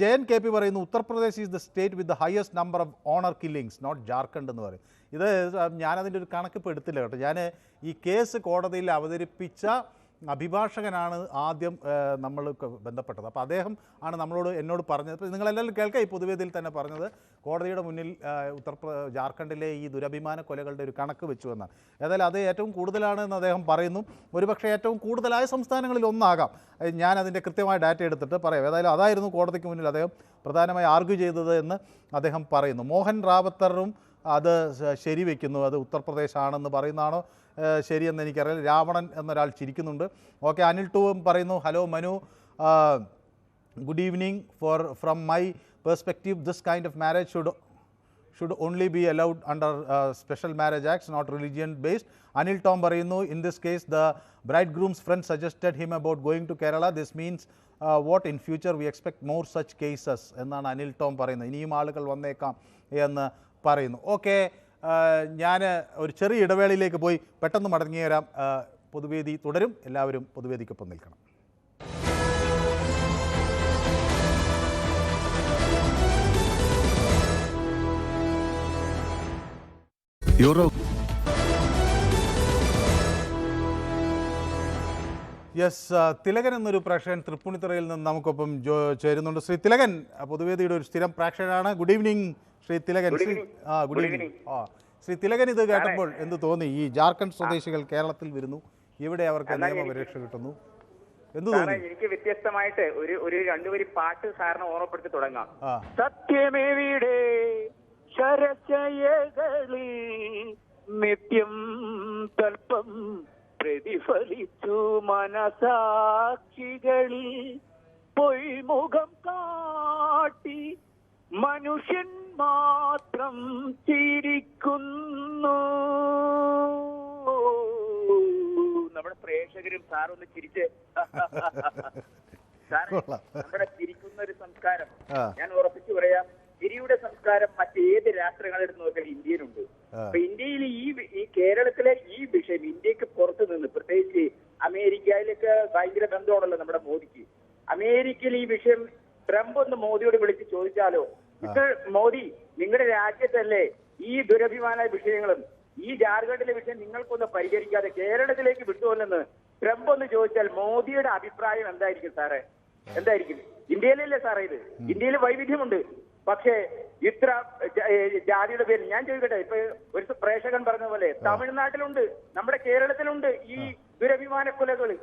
ജയൻ KP പറയുന്നു, Uttar Pradesh is the state with the highest number of honour killings, not Jharkhand എന്ന് പറയും. ഇത് ഞാനതിൻ്റെ ഒരു കണക്കിപ്പോൾ എടുത്തില്ല കേട്ടോ. ഞാൻ ഈ കേസ് കോടതിയിൽ അവതരിപ്പിച്ച അഭിഭാഷകനാണ് ആദ്യം നമ്മൾ ബന്ധപ്പെട്ടത്. അപ്പോൾ അദ്ദേഹം ആണ് എന്നോട് പറഞ്ഞത്. അപ്പോൾ നിങ്ങളെല്ലാവരും കേൾക്കാം, ഈ പൊതുവേദിയിൽ തന്നെ പറഞ്ഞത് കോടതിയുടെ മുന്നിൽ ജാർഖണ്ഡിലെ ഈ ദുരഭിമാന കൊലകളുടെ ഒരു കണക്ക് വെച്ചു എന്നാണ്. ഏതായാലും അത് ഏറ്റവും കൂടുതലാണെന്ന് അദ്ദേഹം പറയുന്നു. ഒരുപക്ഷെ ഏറ്റവും കൂടുതലായ സംസ്ഥാനങ്ങളിൽ ഒന്നാകാം. ഞാനതിൻ്റെ കൃത്യമായ ഡാറ്റ എടുത്തിട്ട് പറയാം. ഏതായാലും അതായിരുന്നു കോടതിക്ക് മുന്നിൽ അദ്ദേഹം പ്രധാനമായി ആർഗ്യൂ ചെയ്തത് എന്ന് അദ്ദേഹം പറയുന്നു. മോഹൻ റാവത്തറും അത് ശരിവെക്കുന്നു. അത് ഉത്തർപ്രദേശ് ആണെന്ന് പറയുന്നതാണോ ശരിയെന്ന് എനിക്കറിയാം. രാവണൻ എന്നൊരാൾ ചിരിക്കുന്നുണ്ട്. ഓക്കെ, അനിൽ ടൂവും പറയുന്നു, hello Manu, good evening. From my perspective this kind of marriage should only be allowed under special marriage acts, not religion based. Anil Tom പറയുന്നു, in this case the bridegroom's friend suggested him about going to Kerala. This means what in future we expect more such cases എന്നാണ് Anil Tom പറയുന്നത്. ഇനിയും ആളുകൾ വന്നേക്കാം എന്ന് പറയുന്നു. Okay, ഞാൻ ഒരു ചെറിയ ഇടവേളയിലേക്ക് പോയി പെട്ടെന്ന് മടങ്ങി വരാം. പൊതുവേദി തുടരും. എല്ലാവരും പൊതുവേദിക്കൊപ്പം നിൽക്കണം. യെസ്, തിലകൻ എന്നൊരു പ്രേക്ഷകൻ തൃപ്പൂണിത്തുറയിൽ നിന്ന് നമുക്കൊപ്പം ചേരുന്നുണ്ട്. ശ്രീ തിലകൻ പൊതുവേദിയുടെ ഒരു സ്ഥിരം പ്രേക്ഷകനാണ്. Good evening Shri Thilakan. Good evening. Shri Thilakan, ഇത് കേട്ടപ്പോൾ എന്ത് തോന്നി? ഈ ജാർഖണ്ഡ് സ്വദേശികൾ കേരളത്തിൽ വരുന്നു, ഇവിടെ അവർക്ക് നിയമപരീക്ഷ കിട്ടുന്നു, എന്ത് തോന്നി? എനിക്ക് വ്യത്യസ്തമായിട്ട് ഒരു 2 വരി പാട്ട് സാറിനെ ഓർമ്മപ്പെടുത്തി തുടങ്ങാം. സത്യമേവിടെ ശരശയകളി നിത്യം തൽപ്പം പ്രതിഫലിച്ചു മനസാക്ഷികളിൽ പൊയ്മുഖം കാട്ടി മനുഷ്യൻ മാത്രം ചിരിക്കുന്നു. നമ്മുടെ പ്രേക്ഷകരും സാറൊന്ന് ചിരിച്ച് സാറേ, നമ്മുടെ ചിരിക്കുന്ന ഒരു സംസ്കാരം ഞാൻ ഉറപ്പിച്ചു പറയാം, ചിരിയുടെ സംസ്കാരം മറ്റേത് രാഷ്ട്രങ്ങളെടുത്ത് നോക്കിയാൽ ഇന്ത്യയിലുണ്ട്. അപ്പൊ ഇന്ത്യയിൽ ഈ കേരളത്തിലെ ഈ വിഷയം ഇന്ത്യക്ക് പുറത്തു നിന്ന്, പ്രത്യേകിച്ച് അമേരിക്കയിലൊക്കെ ഭയങ്കര ബന്ധമാണല്ലോ നമ്മുടെ മോദിക്ക്. അമേരിക്കയിൽ ഈ വിഷയം ട്രംപ് ഒന്ന് മോദിയോട് വിളിച്ച് ചോദിച്ചാലോ, മിസ്റ്റർ മോദി, നിങ്ങളുടെ രാജ്യത്തല്ലേ ഈ ദുരഭിമാന വിഷയങ്ങളും ഈ ജാർഖണ്ഡിലെ വിഷയം നിങ്ങൾക്കൊന്ന് പരിഹരിക്കാതെ കേരളത്തിലേക്ക് വിട്ടുവല്ലെന്ന് ട്രംപ് ഒന്ന് ചോദിച്ചാൽ മോദിയുടെ അഭിപ്രായം എന്തായിരിക്കും സാറേ? എന്തായിരിക്കും? ഇന്ത്യയിലല്ലേ സാറേ ഇത്? ഇന്ത്യയിൽ വൈവിധ്യമുണ്ട്. പക്ഷേ ഇത്ര ജാതിയുടെ പേരിൽ ഞാൻ ചോദിക്കട്ടെ, ഇപ്പൊ ഒരു പ്രേക്ഷകൻ പറഞ്ഞ പോലെ തമിഴ്നാട്ടിലുണ്ട്, നമ്മുടെ കേരളത്തിലുണ്ട് ഈ ദുരഭിമാനക്കൊലകള്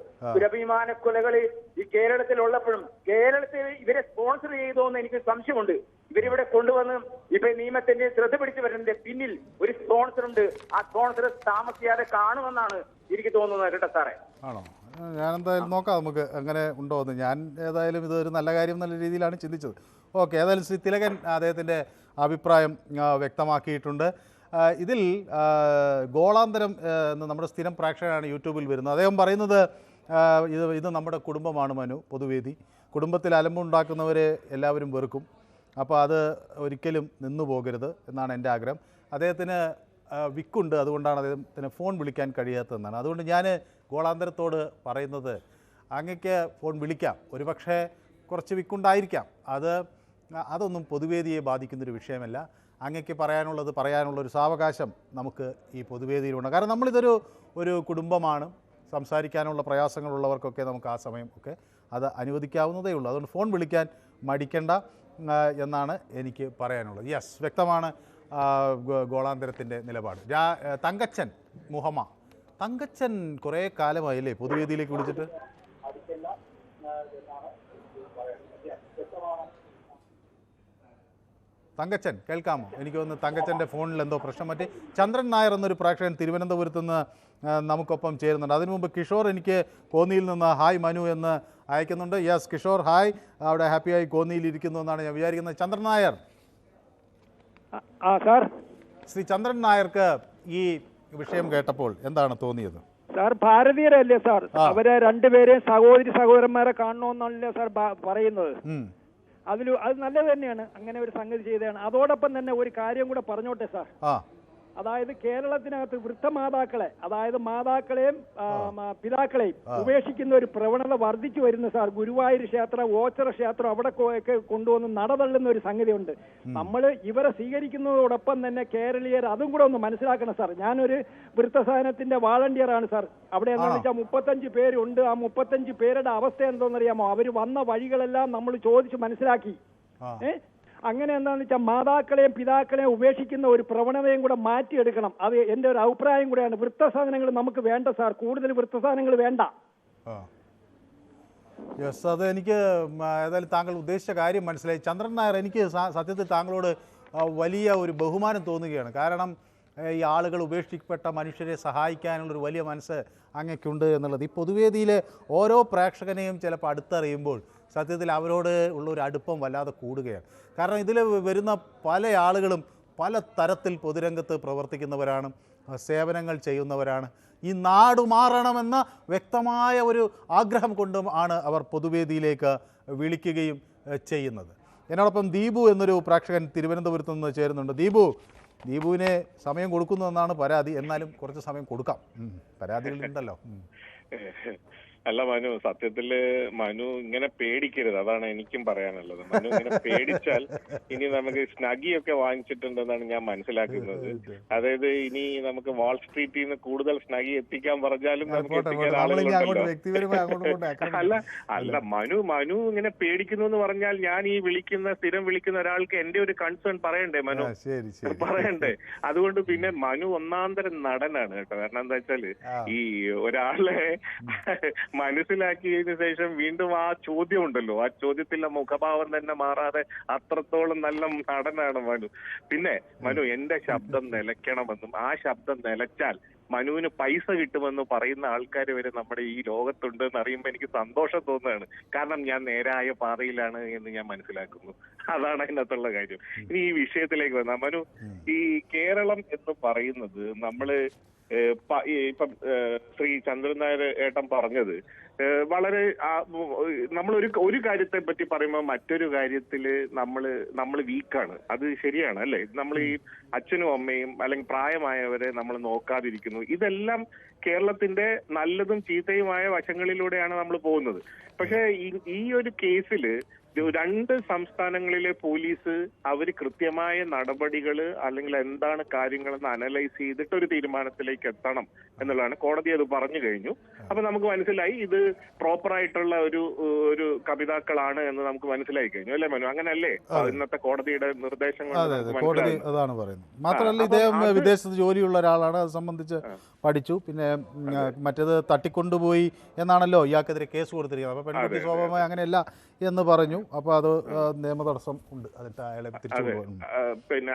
ഈ കേരളത്തിലുള്ളപ്പോഴും കേരളത്തിൽ ഇവരെ സ്പോൺസർ ചെയ്തോന്ന് എനിക്ക് സംശയമുണ്ട്. ഇവരിവിടെ കൊണ്ടുവന്ന് ഇപ്പൊ നിയമത്തിന്റെ ശ്രദ്ധ പിടിച്ചു വരുന്നതിന്റെ പിന്നിൽ ഒരു സ്പോൺസർ ഉണ്ട്. ആ സ്പോൺസർ താമസിയാതെ കാണുമെന്നാണ് എനിക്ക് തോന്നുന്നത് കേട്ടോ സാറേ. ആണോ? ഞാനെന്തായാലും നോക്കാം നമുക്ക് അങ്ങനെ ഉണ്ടോ എന്ന്. ഞാൻ ഏതായാലും ഇതൊരു നല്ല കാര്യം എന്നുള്ള രീതിയിലാണ് ചിന്തിച്ചത്. ഓക്കെ, ഏതായാലും ശ്രീ തിലകൻ അദ്ദേഹത്തിൻ്റെ അഭിപ്രായം വ്യക്തമാക്കിയിട്ടുണ്ട്. ഇതിൽ ഗോളാന്തരം എന്ന് നമ്മുടെ സ്ഥിരം പ്രേക്ഷകനാണ് യൂട്യൂബിൽ വരുന്നത്. അദ്ദേഹം പറയുന്നത് ഇത് നമ്മുടെ കുടുംബമാണ് മനു, പൊതുവേദി. കുടുംബത്തിൽ അലമ്പുണ്ടാക്കുന്നവരെ എല്ലാവരും വെറുക്കും. അപ്പോൾ അത് ഒരിക്കലും നിന്നു പോകരുത് എന്നാണ് എൻ്റെ ആഗ്രഹം. അദ്ദേഹത്തിന് വിക്കുണ്ട്, അതുകൊണ്ടാണ് അദ്ദേഹത്തിന് ഫോൺ വിളിക്കാൻ കഴിയാത്തതെന്നാണ്. അതുകൊണ്ട് ഞാൻ ഗോളാന്തരത്തോട് പറയുന്നത്, അങ്ങക്ക് ഫോൺ വിളിക്കാം, ഒരുപക്ഷെ കുറച്ച് വിക്കുണ്ടായിരിക്കാം, അതൊന്നും പൊതുവേദിയെ ബാധിക്കുന്നൊരു വിഷയമല്ല. അങ്ങക്ക് പറയാനുള്ളൊരു സാവകാശം നമുക്ക് ഈ പൊതുവേദിയിലുണ്ട്. കാരണം നമ്മളിതൊരു കുടുംബമാണ്. സംസാരിക്കാനുള്ള പ്രയാസങ്ങളുള്ളവർക്കൊക്കെ നമുക്ക് ആ സമയം ഒക്കെ അത് അനുവദിക്കാവുന്നതേ ഉള്ളൂ. അതുകൊണ്ട് ഫോൺ വിളിക്കാൻ മടിക്കേണ്ട എന്നാണ് എനിക്ക് പറയാനുള്ളത്. യെസ്, വ്യക്തമാണ് ഗോളാന്തരത്തിൻ്റെ നിലപാട്. തങ്കച്ചൻ മുഹമ്മ, തങ്കച്ചൻ കുറേ കാലമായില്ലേ പൊതുവേദിയിലേക്ക് വിളിച്ചിട്ട്? തങ്കച്ചൻ കേൾക്കാമോ? എനിക്ക് തോന്നുന്നു തങ്കച്ചൻ്റെ ഫോണിൽ എന്തോ പ്രശ്നം പറ്റി. ചന്ദ്രൻ നായർ എന്നൊരു പ്രേക്ഷകൻ തിരുവനന്തപുരത്ത് നിന്ന് നമുക്കൊപ്പം ചേരുന്നുണ്ട്. അതിനു മുമ്പ് കിഷോർ എനിക്ക് കോന്നിയിൽ നിന്ന് ഹായ് മനു എന്ന് അയക്കുന്നുണ്ട്. Yes Kishore, hi. അവിടെ ഹാപ്പിയായി കോന്നിയിൽ ഇരിക്കുന്നു എന്നാണ് ഞാൻ വിചാരിക്കുന്നത്. ചന്ദ്രൻ നായർ, ശ്രീ ചന്ദ്രൻ നായർക്ക് ഈ വിഷയം കേട്ടപ്പോൾ എന്താണ് തോന്നിയത്? സാർ ഭാരതീയരല്ലേ സാർ? അവരെ രണ്ടുപേരെയും സഹോദരന്മാരെ കാണണമെന്നല്ലേ സാർ പറയുന്നത്? അത് നല്ലത് തന്നെയാണ്, അങ്ങനെ ഒരു സംഗതി ചെയ്തതാണ്. അതോടൊപ്പം തന്നെ ഒരു കാര്യം കൂടെ പറഞ്ഞോട്ടെ സാർ. അതായത് കേരളത്തിനകത്ത് വൃദ്ധമാതാക്കളെ, അതായത് മാതാക്കളെയും പിതാക്കളെയും ഉപേക്ഷിക്കുന്ന ഒരു പ്രവണത വർദ്ധിച്ചു വരുന്നു സാർ. ഗുരുവായൂർ ക്ഷേത്രം, ഓച്ചറ ക്ഷേത്രം അവിടെ കൊണ്ടുവന്ന് നടതള്ളുന്ന ഒരു സംഗതിയുണ്ട്. നമ്മൾ ഇവരെ സ്വീകരിക്കുന്നതോടൊപ്പം തന്നെ കേരളീയർ അതും കൂടെ ഒന്ന് മനസ്സിലാക്കണം സാർ. ഞാനൊരു വൃദ്ധസദനത്തിന്റെ വാളണ്ടിയറാണ് സാർ. അവിടെ എന്താണെന്ന് വെച്ചാൽ 35 പേരുണ്ട്. ആ 35 പേരുടെ അവസ്ഥ എന്തോന്നറിയാമോ? അവർ വന്ന വഴികളെല്ലാം നമ്മൾ ചോദിച്ച് മനസ്സിലാക്കി. അങ്ങനെ എന്താണെന്ന് വെച്ചാൽ മാതാക്കളെയും പിതാക്കളെയും ഉപേക്ഷിക്കുന്ന ഒരു പ്രവണതയും കൂടെ മാറ്റിയെടുക്കണം. അത് എൻ്റെ ഒരു അഭിപ്രായം കൂടെയാണ്. വൃദ്ധസാധനങ്ങൾ നമുക്ക് വേണ്ട സാർ, കൂടുതൽ വൃദ്ധസാധനങ്ങൾ വേണ്ട. യെസ്, അത് എനിക്ക് ഏതായാലും താങ്കൾ ഉദ്ദേശിച്ച കാര്യം മനസ്സിലായി. ചന്ദ്രൻ നായർ, എനിക്ക് സത്യത്തിൽ താങ്കളോട് വലിയ ഒരു ബഹുമാനം തോന്നുകയാണ്. കാരണം ഈ ആളുകൾ ഉപേക്ഷിക്കപ്പെട്ട മനുഷ്യരെ സഹായിക്കാനുള്ളൊരു വലിയ മനസ്സ് അങ്ങക്കുണ്ട് എന്നുള്ളത് ഈ പൊതുവേദിയിലെ ഓരോ പ്രേക്ഷകനെയും ചിലപ്പോൾ അടുത്തറിയുമ്പോൾ സത്യത്തിൽ അവരോട് ഉള്ളൊരു അടുപ്പം വല്ലാതെ കൂടുകയാണ്. കാരണം ഇതിൽ വരുന്ന പല ആളുകളും പല തരത്തിൽ പൊതുരംഗത്ത് പ്രവർത്തിക്കുന്നവരാണ്, സേവനങ്ങൾ ചെയ്യുന്നവരാണ്. ഈ നാട് മാറണമെന്ന വ്യക്തമായ ഒരു ആഗ്രഹം കൊണ്ടും ആണ് അവർ പൊതുവേദിയിലേക്ക് വിളിക്കുകയും ചെയ്യുന്നത്. എന്നോടൊപ്പം ദീപു എന്നൊരു പ്രേക്ഷകൻ തിരുവനന്തപുരത്ത് നിന്ന് ചേരുന്നുണ്ട്. ദീപുവിനെ സമയം കൊടുക്കുന്നു എന്നാണ് പരാതി. എന്നാലും കുറച്ച് സമയം കൊടുക്കാം, പരാതികളുണ്ടല്ലോ. അല്ല മനു, സത്യത്തില് മനു ഇങ്ങനെ പേടിക്കരുത്, അതാണ് എനിക്കും പറയാനുള്ളത്. മനു ഇങ്ങനെ പേടിച്ചാൽ ഇനി നമുക്ക് സ്നഗിയൊക്കെ വാങ്ങിച്ചിട്ടുണ്ടെന്നാണ് ഞാൻ മനസ്സിലാക്കുന്നത്. അതായത് ഇനി നമുക്ക് വാൾ സ്ട്രീറ്റിൽ നിന്ന് കൂടുതൽ സ്നഗി എത്തിക്കാൻ പറഞ്ഞാലും നമുക്ക് എത്തിക്കാൻ ആളുകളുണ്ടല്ലോ. അല്ല മനു ഇങ്ങനെ പേടിക്കുന്നു എന്ന് പറഞ്ഞാൽ ഞാൻ ഈ സ്ഥിരം വിളിക്കുന്ന ഒരാൾക്ക് എന്റെ ഒരു കൺസേൺ പറയണ്ടേ മനു? പറയണ്ടേ? അതുകൊണ്ട് പിന്നെ മനു ഒന്നാന്തരം നടനാണ് കേട്ടോ. കാരണം എന്താ വെച്ചാല് ഈ ഒരാളെ മനസ്സിലാക്കിയതിനു ശേഷം വീണ്ടും ആ ചോദ്യം ഉണ്ടല്ലോ, ആ ചോദ്യത്തിലെ മുഖഭാവം തന്നെ മാറാതെ അത്രത്തോളം നല്ല നടനാണ് മനു. പിന്നെ മനു, എന്റെ ശബ്ദം നിലയ്ക്കണമെന്നും ആ ശബ്ദം നിലച്ചാൽ മനുവിന് പൈസ കിട്ടുമെന്ന് പറയുന്ന ആൾക്കാർ വരെ നമ്മുടെ ഈ ലോകത്തുണ്ട് എന്ന് അറിയുമ്പോൾ എനിക്ക് സന്തോഷം തോന്നുകയാണ്. കാരണം ഞാൻ നേരായ പാതയിലാണ് എന്ന് ഞാൻ മനസ്സിലാക്കുന്നു. അതാണ് അതിനകത്തുള്ള കാര്യം. ഇനി ഈ വിഷയത്തിലേക്ക് വന്ന മനു, ഈ കേരളം എന്ന് പറയുന്നത് നമ്മള് ഇപ്പം ശ്രീ ചന്ദ്രൻ നായർ ഏട്ടൻ പറഞ്ഞത് വളരെ നമ്മൾ ഒരു കാര്യത്തെ പറ്റി പറയുമ്പോൾ മറ്റൊരു കാര്യത്തില് നമ്മൾ വീക്കാണ്. അത് ശരിയാണ് അല്ലെ? നമ്മൾ ഈ അച്ഛനും അമ്മയും അല്ലെങ്കിൽ പ്രായമായവരെ നമ്മൾ നോക്കാതിരിക്കുന്നു. ഇതെല്ലാം കേരളത്തിന്റെ നല്ലതും ചീത്തയുമായ വശങ്ങളിലൂടെയാണ് നമ്മൾ പോകുന്നത്. പക്ഷെ ഈ ഒരു കേസില് രണ്ട് സംസ്ഥാനങ്ങളിലെ പോലീസ് അവർ കൃത്യമായ നടപടികള് അല്ലെങ്കിൽ എന്താണ് കാര്യങ്ങളെന്ന് അനലൈസ് ചെയ്തിട്ട് ഒരു തീരുമാനത്തിലേക്ക് എത്തണം എന്നുള്ളതാണ്. കോടതി അത് പറഞ്ഞു കഴിഞ്ഞു. അപ്പൊ നമുക്ക് മനസ്സിലായി ഇത് പ്രോപ്പർ ആയിട്ടുള്ള ഒരു കവിതാക്കളാണ് എന്ന് നമുക്ക് മനസ്സിലായി കഴിഞ്ഞു അല്ലേ മനു? അങ്ങനല്ലേ ഇന്നത്തെ കോടതിയുടെ നിർദ്ദേശങ്ങൾ? കോടതി അതാണ് പറയുന്നത്. മാത്രമല്ല ഇദ്ദേഹം വിദേശത്ത് ജോലിയുള്ള ഒരാളാണ്, അത് സംബന്ധിച്ച് പഠിച്ചു. പിന്നെ മറ്റേത് തട്ടിക്കൊണ്ടുപോയി എന്നാണല്ലോ ഇയാൾക്കെതിരെ കേസ് കൊടുത്തിരിക്കുന്നത്. അപ്പൊ പെൺകുട്ടി സ്വാഭാവികമായി അങ്ങനെയല്ല എന്ന് പറഞ്ഞു. അപ്പൊ അത് നിയമ തടസ്സം ഉണ്ട്, അതിട്ട് അയാളെ തിരിച്ചു. പിന്നെ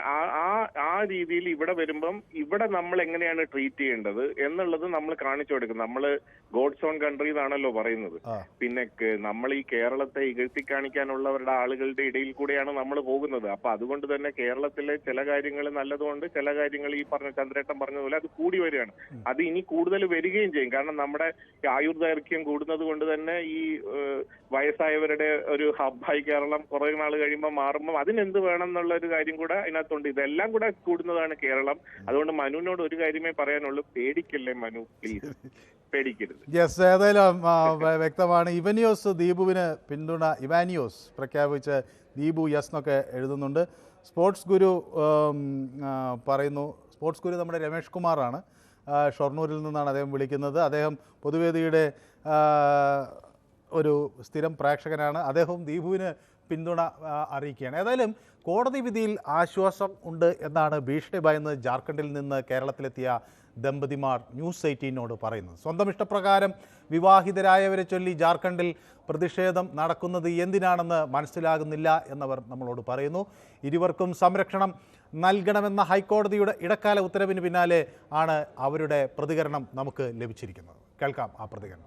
ആ രീതിയിൽ ഇവിടെ വരുമ്പം ഇവിടെ നമ്മൾ എങ്ങനെയാണ് ട്രീറ്റ് ചെയ്യേണ്ടത് എന്നുള്ളത് നമ്മൾ കാണിച്ചു കൊടുക്കും. നമ്മള് ഗോഡ്സ് ഓൺ കൺട്രി എന്നാണല്ലോ പറയുന്നത്. പിന്നെ നമ്മൾ ഈ കേരളത്തെ ഇകഴ്ത്തി കാണിക്കാനുള്ളവരുടെ ആളുകളുടെ ഇടയിൽ കൂടെയാണ് നമ്മൾ പോകുന്നത്. അപ്പൊ അതുകൊണ്ട് തന്നെ കേരളത്തിലെ ചില കാര്യങ്ങൾ നല്ലതുകൊണ്ട് ചില കാര്യങ്ങൾ ഈ പറഞ്ഞ ചന്ദ്രേട്ടൻ പറഞ്ഞതുപോലെ അത് കൂടി വരികയാണ്. അത് ഇനി കൂടുതൽ വരികയും ചെയ്യും. കാരണം നമ്മുടെ ആയുർദൈർഘ്യം കൂടുന്നത് കൊണ്ട് തന്നെ ഈ വയസ്സായവരുടെ ഒരു ഹബ്ബായി കേരളം കുറെ നാൾ കഴിയുമ്പോൾ മാറുമ്പോൾ അതിനെന്ത് വേണം എന്നുള്ള ഒരു കാര്യം കൂടെ അതിനകത്തുണ്ട്. ഇതെല്ലാം കൂടെ കൂടുന്നതാണ് കേരളം. അതുകൊണ്ട് മനുവിനോട് ഒരു കാര്യമേ പറയാനുള്ളൂ, പേടിക്കല്ലേ മനു, പ്ലീസ് പേടിക്കരുത്. യെസ്, ഏതായാലും വ്യക്തമാണ്. ഇവാനിയോസ് ദീപുവിന് പിന്തുണ ഇവാനിയോസ് പ്രഖ്യാപിച്ച് ദീപു യെസ് എന്നൊക്കെ എഴുതുന്നുണ്ട്. സ്പോർട്സ് ഗുരു പറയുന്നു. സ്പോർട്സ് ഗുരു നമ്മുടെ രമേഷ് കുമാറാണ്, ഷൊർണൂരിൽ നിന്നാണ് അദ്ദേഹം വിളിക്കുന്നത്. അദ്ദേഹം പൊതുവേദിയുടെ ഒരു സ്ഥിരം പ്രേക്ഷകനാണ്. അദ്ദേഹവും ദീപുവിന് പിന്തുണ അറിയിക്കുകയാണ്. ഏതായാലും കോടതി വിധിയിൽ ആശ്വാസം ഉണ്ട് എന്നാണ് ഭീഷണി ഭയന്ന് ജാർഖണ്ഡിൽ നിന്ന് കേരളത്തിലെത്തിയ ദമ്പതിമാർ ന്യൂസ് 18നോട് പറയുന്നത്. സ്വന്തം ഇഷ്ടപ്രകാരം വിവാഹിതരായവരെ ചൊല്ലി ജാർഖണ്ഡിൽ പ്രതിഷേധം നടക്കുന്നത് എന്തിനാണെന്ന് മനസ്സിലാകുന്നില്ല എന്നവർ നമ്മളോട് പറയുന്നു. ഇരുവർക്കും സംരക്ഷണം നൽകണമെന്ന ഹൈക്കോടതിയുടെ ഇടക്കാല ഉത്തരവിന് പിന്നാലെ ആണ് അവരുടെ പ്രതികരണം നമുക്ക് ലഭിച്ചിരിക്കുന്നത്. കേൾക്കാം ആ പ്രതികരണം.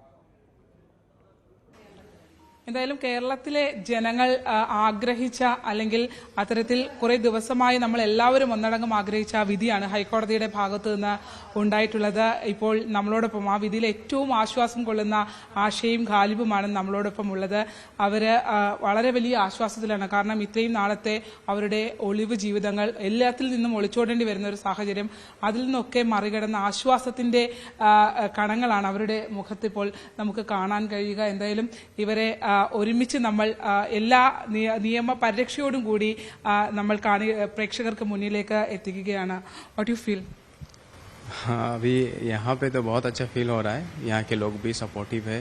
എന്തായാലും കേരളത്തിലെ ജനങ്ങൾ ആഗ്രഹിച്ച അല്ലെങ്കിൽ അത്തരത്തിൽ കുറെ ദിവസമായി നമ്മൾ എല്ലാവരും ഒന്നടങ്കം ആഗ്രഹിച്ച വിധിയാണ് ഹൈക്കോടതിയുടെ ഭാഗത്തു നിന്ന് ഉണ്ടായിട്ടുള്ളത്. ഇപ്പോൾ നമ്മളോടൊപ്പം ആ വിധിയിൽ ഏറ്റവും ആശ്വാസം കൊള്ളുന്ന ആശയും ഖാലിബുമാണ് നമ്മളോടൊപ്പം ഉള്ളത്. അവര് വളരെ വലിയ ആശ്വാസത്തിലാണ്. കാരണം ഇത്രയും നാളത്തെ അവരുടെ ഒളിവ് ജീവിതങ്ങൾ എല്ലാത്തിൽ നിന്നും ഒളിച്ചോടേണ്ടി വരുന്ന ഒരു സാഹചര്യം, അതിൽ നിന്നൊക്കെ മറികടന്ന ആശ്വാസത്തിന്റെ കണങ്ങളാണ് അവരുടെ മുഖത്തിപ്പോൾ നമുക്ക് കാണാൻ കഴിയുക. എന്തായാലും ഇവരെ ഒരുമിച്ച് നമ്മൾ എല്ലാ നിയമ പരിരക്ഷയോടും കൂടി നമ്മൾ പ്രേക്ഷകർക്ക് മുന്നിലേക്ക് എത്തിക്കുകയാണ്. What you feel? हाँ, अभी यहाँ पे तो बहुत अच्छा फील हो रहा है. यहाँ के लोग भी सपोर्टिव है